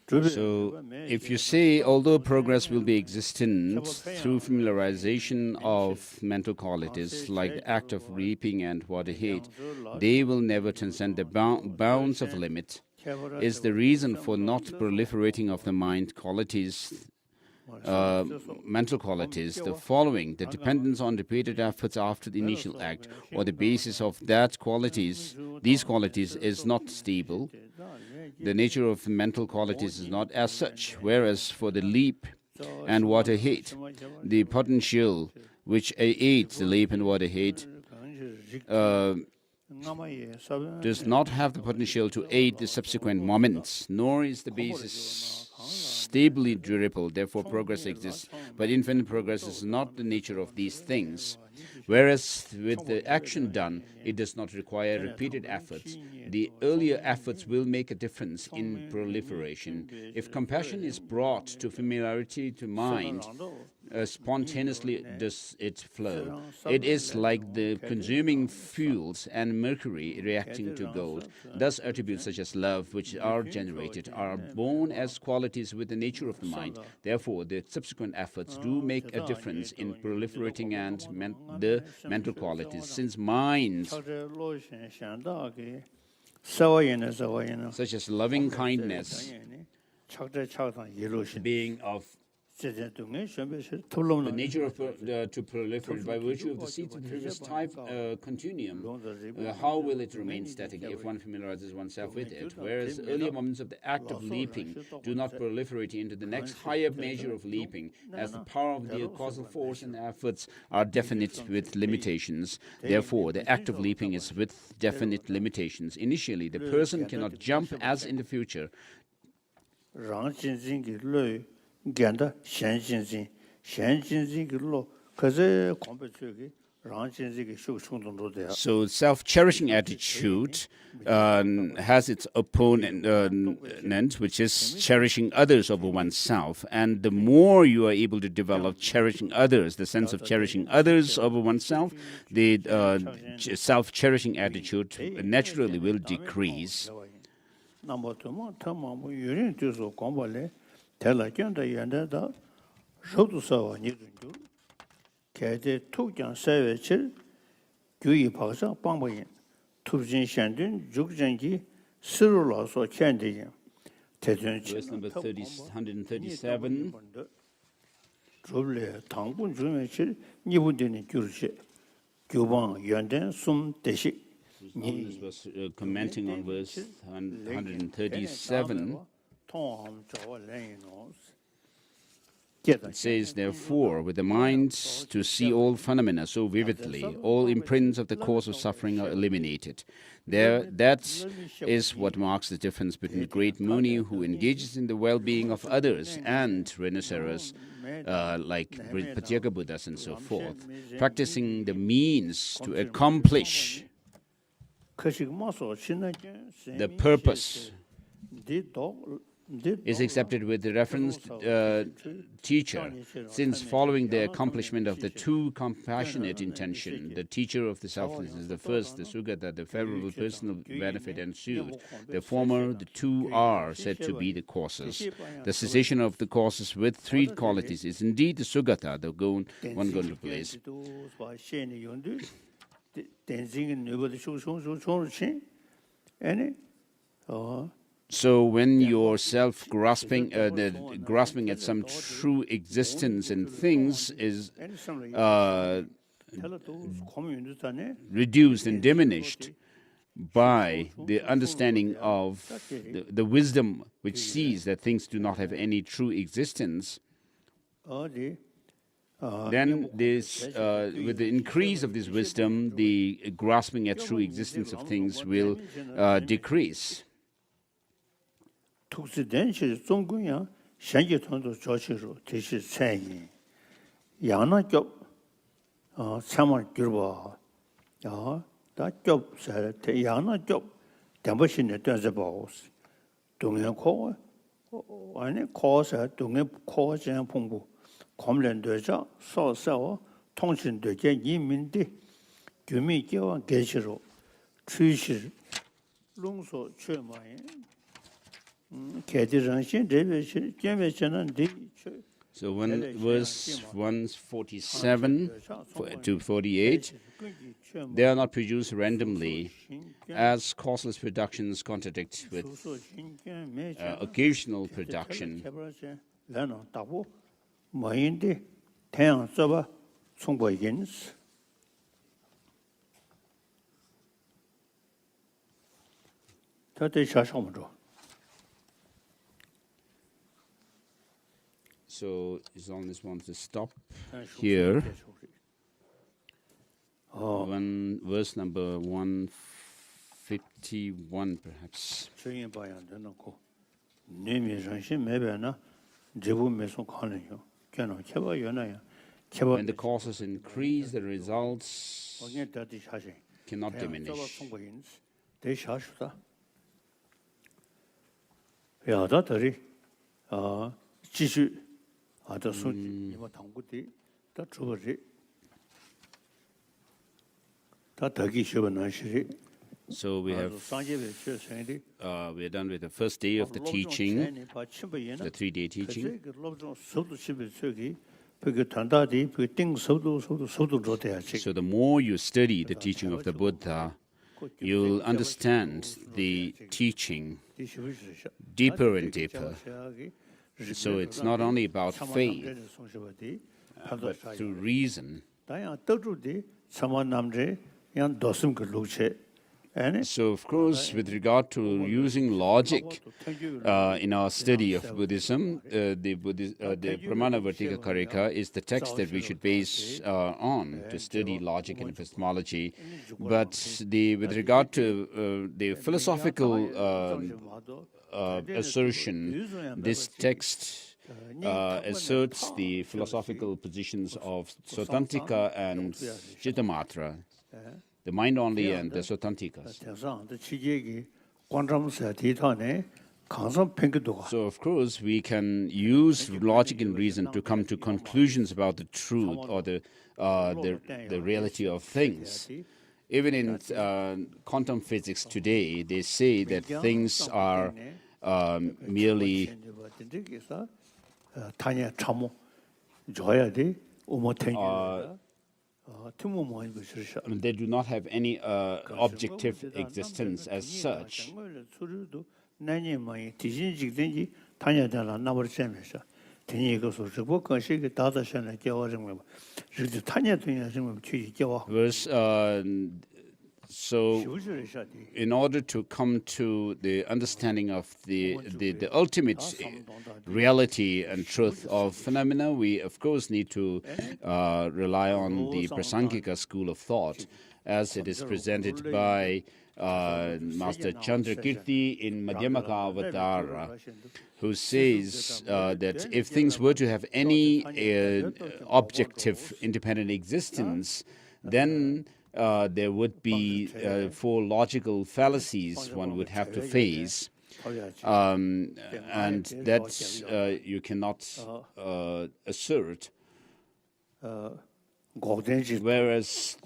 So, if you say, although progress will be existent through familiarization of mental qualities, like the act of reaping and water hate, they will never transcend the bounds of limit, is the reason for not proliferating of the mind qualities mental qualities, the following: the dependence on repeated efforts after the initial act, or the basis of these qualities is not stable. The nature of mental qualities is not as such, whereas for the leap and water heat, the potential which aids the leap and water heat does not have the potential to aid the subsequent moments, nor is the basis stably durable. Therefore, progress exists, but infinite progress is not the nature of these things. Whereas with the action done, it does not require repeated efforts. The earlier efforts will make a difference in proliferation. If compassion is brought to familiarity to mind, spontaneously does it flow. It is like the consuming fuels and mercury reacting to gold. Thus, attributes such as love, which are generated, are born as qualities with the nature of the mind. Therefore, the subsequent efforts do make a difference in proliferating and the mental qualities, since minds such as loving kindness, being of the nature of to proliferate by virtue of the seeds of the previous type continuum, how will it remain static if one familiarizes oneself with it? Whereas earlier moments of the act of leaping do not proliferate into the next higher measure of leaping, as the power of the causal force and efforts are definite with limitations. Therefore, the act of leaping is with definite limitations. Initially, the person cannot jump as in the future. So self-cherishing attitude has its opponent, which is cherishing others over oneself. And the more you are able to develop cherishing others, the sense of cherishing others over oneself, the self-cherishing attitude naturally will decrease. Verse number 137. Holiness was commenting on verse 137. It says, therefore, with the mind to see all phenomena so vividly, all imprints of the cause of suffering are eliminated. That is what marks the difference between the great Muni who engages in the well-being of others and rhinoceros like Patyaka Buddhas and so forth, practicing the means to accomplish the purpose is accepted with the reference teacher, since following the accomplishment of the two compassionate intention, the teacher of the selfless is the first, the Sugata, the favorable personal benefit ensued. The former, the two are said to be the causes. The cessation of the causes with three qualities is indeed the Sugata, the one going to place. So when you're self-grasping, grasping at some true existence in things is reduced and diminished by the understanding of the wisdom which sees that things do not have any true existence, then this, with the increase of this wisdom, the grasping at true existence of things will decrease. So when verse 147 to 48, they are not produced randomly, as causeless productions contradict with occasional production. 마인데 태양 써봐 송보이긴스 다들 샤샤무죠. So as long as one wants to stop here, verse number 151 perhaps. When the causes increase, the results cannot diminish. So we are done with the first day of the teaching, the 3-day teaching. So the more you study the teaching of the Buddha, you'll understand the teaching deeper and deeper. So it's not only about faith, but through reason. So, of course, with regard to using logic in our study of Buddhism, the Pramana-vartika karika is the text that we should base on to study logic and epistemology. But with regard to the philosophical assertion, this text asserts the philosophical positions of Sautantika and Chittamatra, the mind only and the Sautantikas. So, of course, we can use logic and reason to come to conclusions about the truth or the reality of things. Even in quantum physics today, they say that things are merely they do not have any objective existence as such. So, in order to come to the understanding of the ultimate reality and truth of phenomena, we of course need to rely on the Prasangika school of thought, as it is presented by Master Chandrakirti in Madhyamaka Avatara, who says that if things were to have any objective independent existence, then there would be 4 logical fallacies one would have to face, and that you cannot assert. Whereas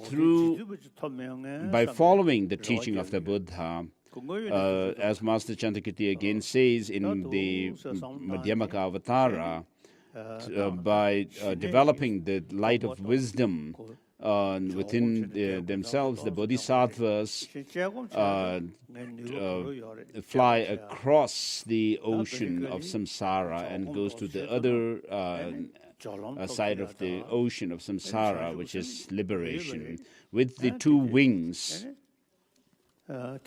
by following the teaching of the Buddha, as Master Chandrakirti again says in the Madhyamaka Avatara, by developing the light of wisdom within themselves, the bodhisattvas fly across the ocean of samsara and goes to the other side of the ocean of samsara, which is liberation, with the 2 wings. So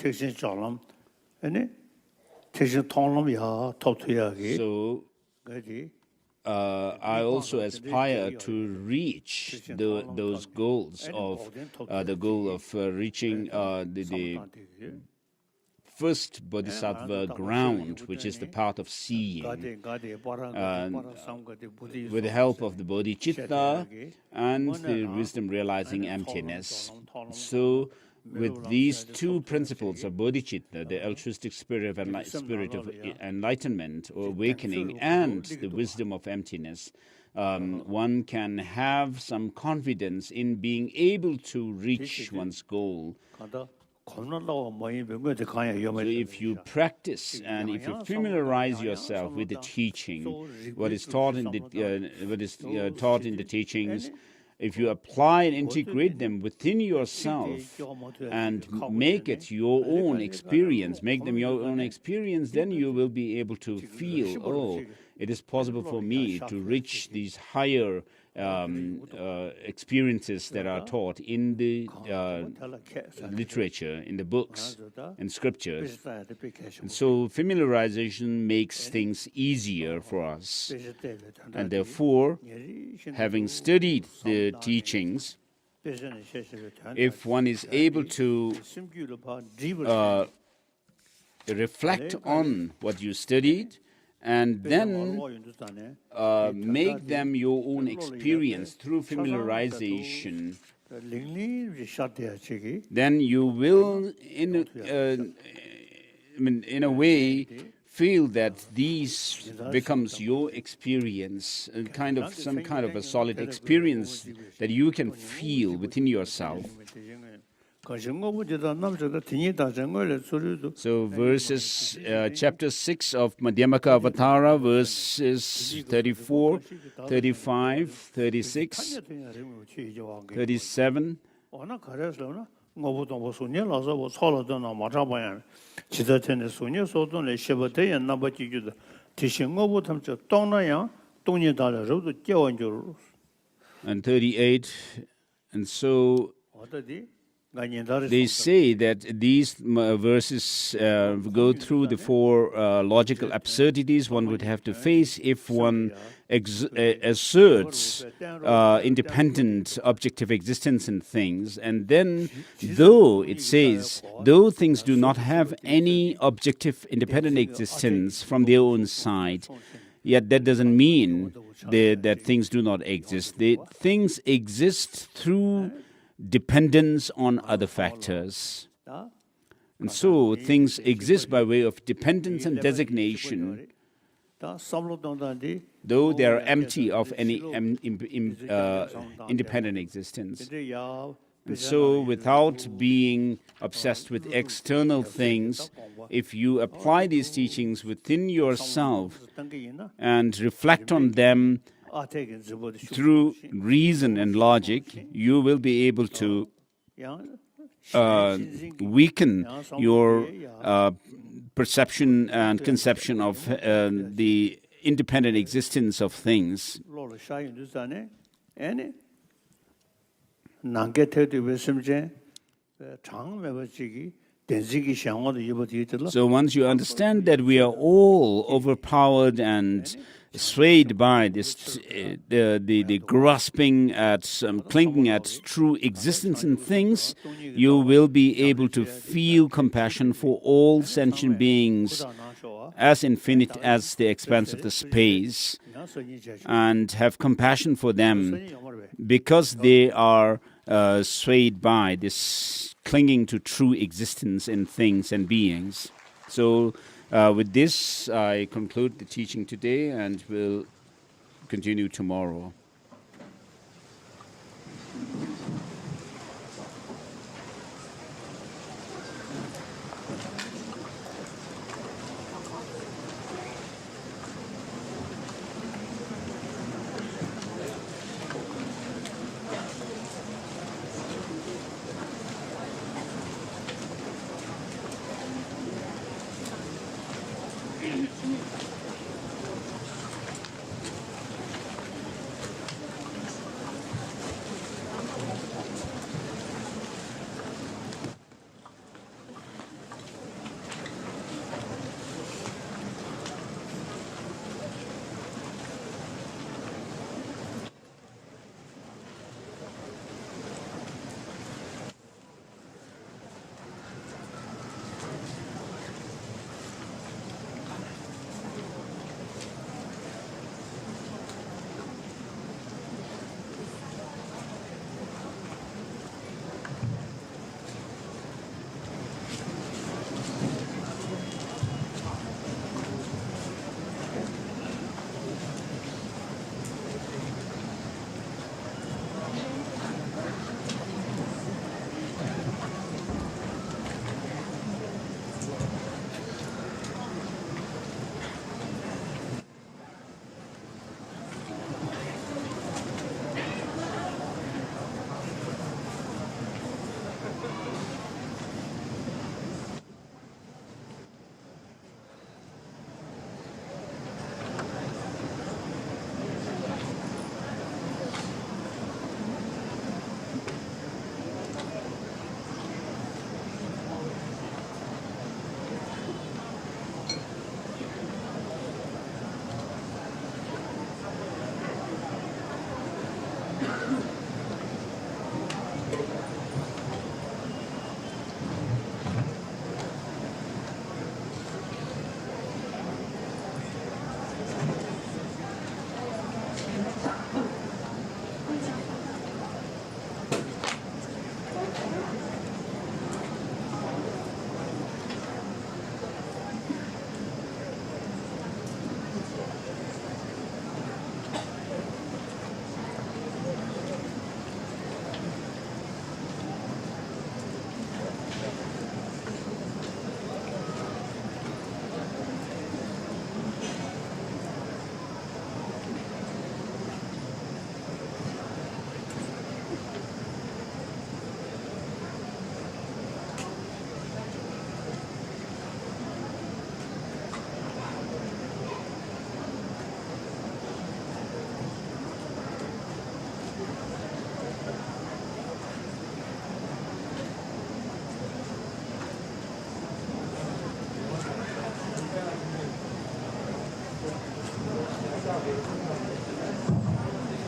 I also aspire to reach those goals of the goal of reaching the first bodhisattva ground, which is the path of seeing, with the help of the bodhicitta and the wisdom realizing emptiness. So, with these 2 principles of bodhicitta, the altruistic spirit of enlightenment or awakening, and the wisdom of emptiness, one can have some confidence in being able to reach one's goal. So if you practice and if you familiarize yourself with the teaching, what is taught in the teachings, if you apply and integrate them within yourself and make it your own experience, make them your own experience, then you will be able to feel, it is possible for me to reach these higher experiences that are taught in the literature, in the books and scriptures. And so familiarization makes things easier for us. And therefore, having studied the teachings, if one is able to reflect on what you studied and then make them your own experience through familiarization, then you will, in a way, feel that these becomes your experience, some kind of a solid experience that you can feel within yourself. So verses, chapter 6 of Madhyamaka Avatara, verses 34, 35, 36, 37. And 38, and so they say that these verses go through the four logical absurdities one would have to face if one asserts independent objective existence in things. And then, though it says, though things do not have any objective independent existence from their own side, yet that doesn't mean that things do not exist. Things exist through dependence on other factors. And so things exist by way of dependence and designation, though they are empty of any independent existence. And so without being obsessed with external things, if you apply these teachings within yourself and reflect on them through reason and logic, you will be able to weaken your perception and conception of the independent existence of things. So once you understand that we are all overpowered and swayed by this, the grasping at, clinging at true existence in things, you will be able to feel compassion for all sentient beings as infinite as the expanse of the space, and have compassion for them because they are swayed by this clinging to true existence in things and beings. So with this, I conclude the teaching today and will continue tomorrow.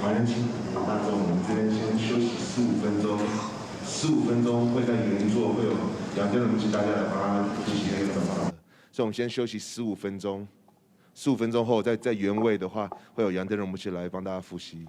麻烦请大众，我们这边先休息15分钟，15分钟会在原座会有杨天龙及大家来帮他复习那个怎么了。所以我们先休息15分钟，15分钟后在原位的话，会有杨天龙牧师来帮大家复习。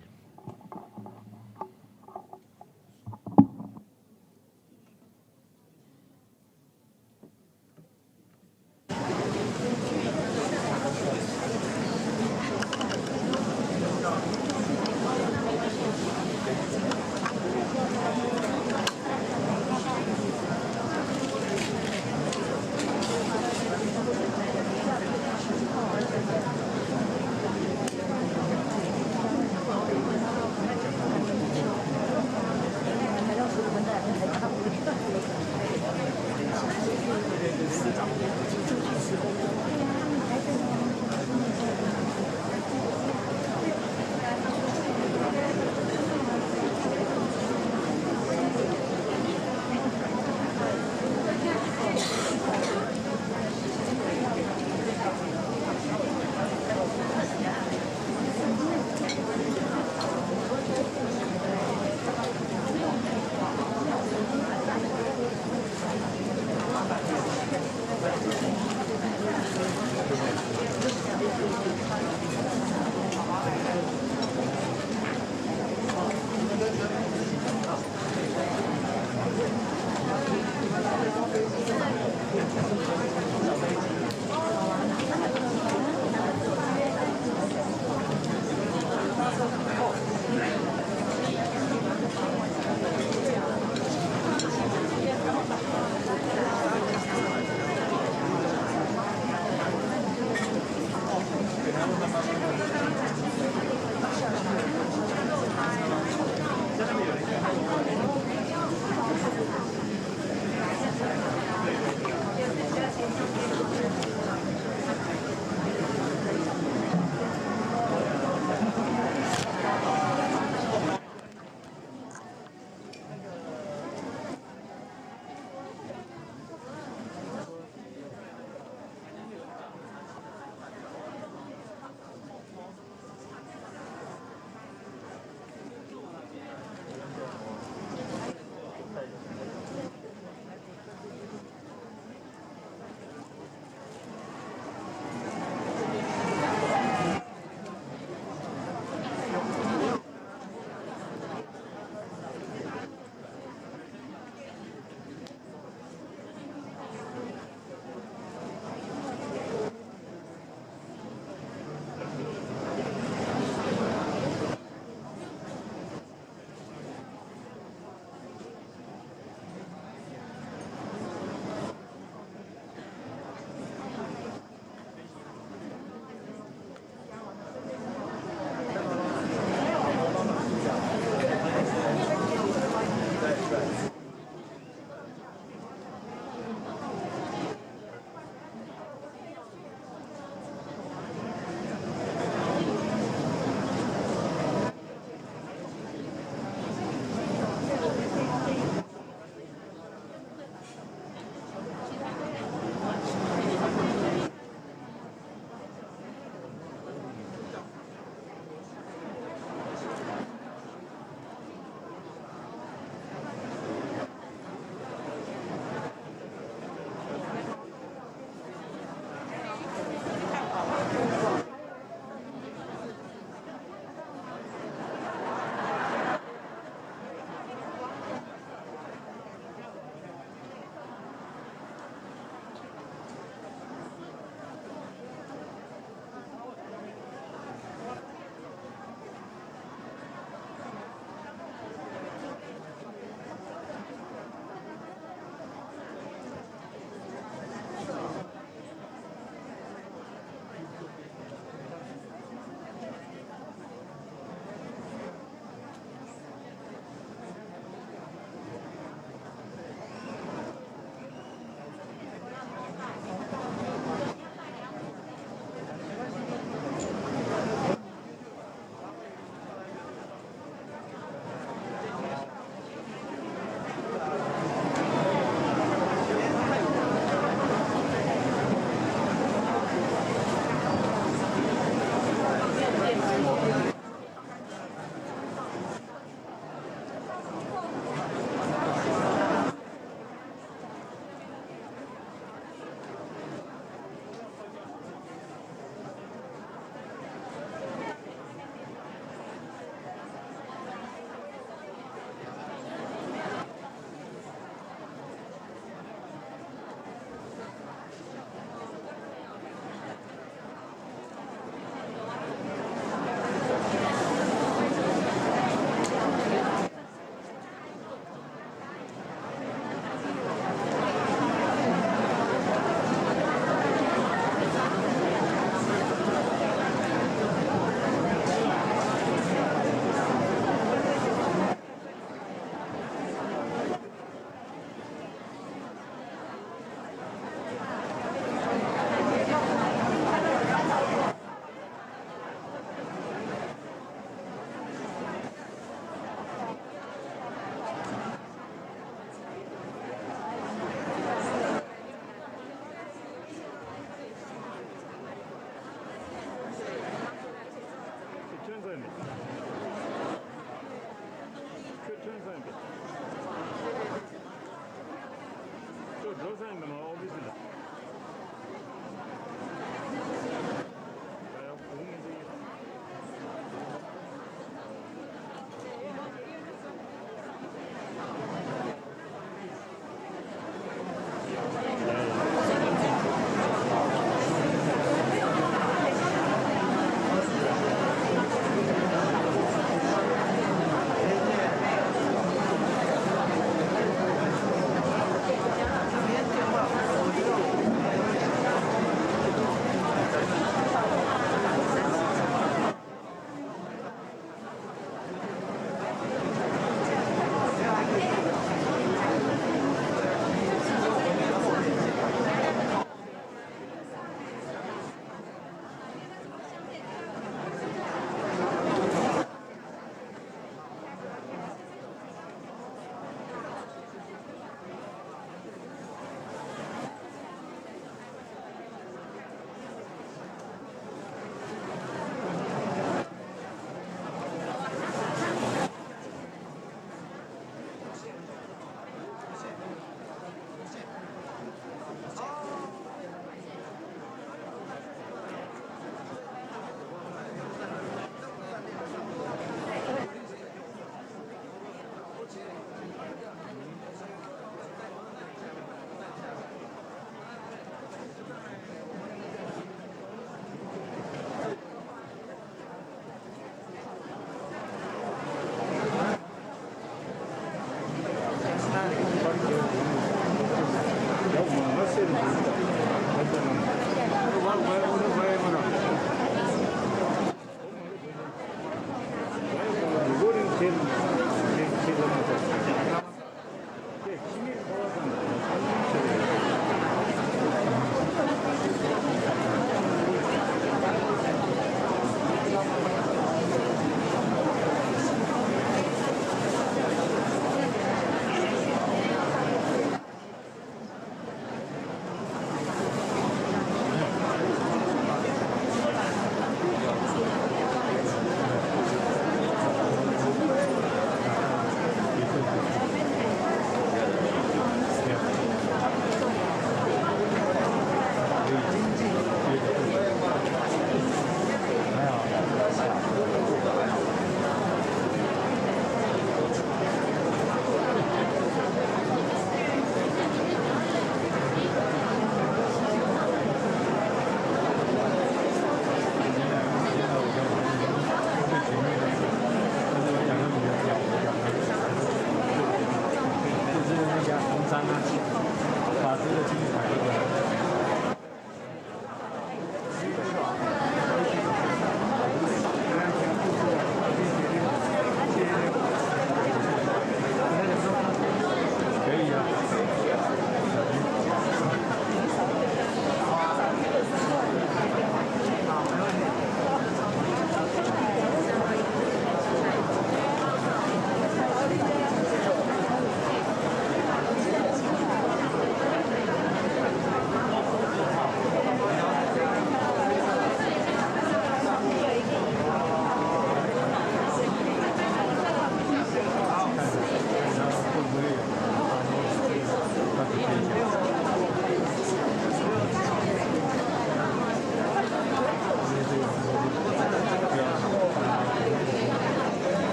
Same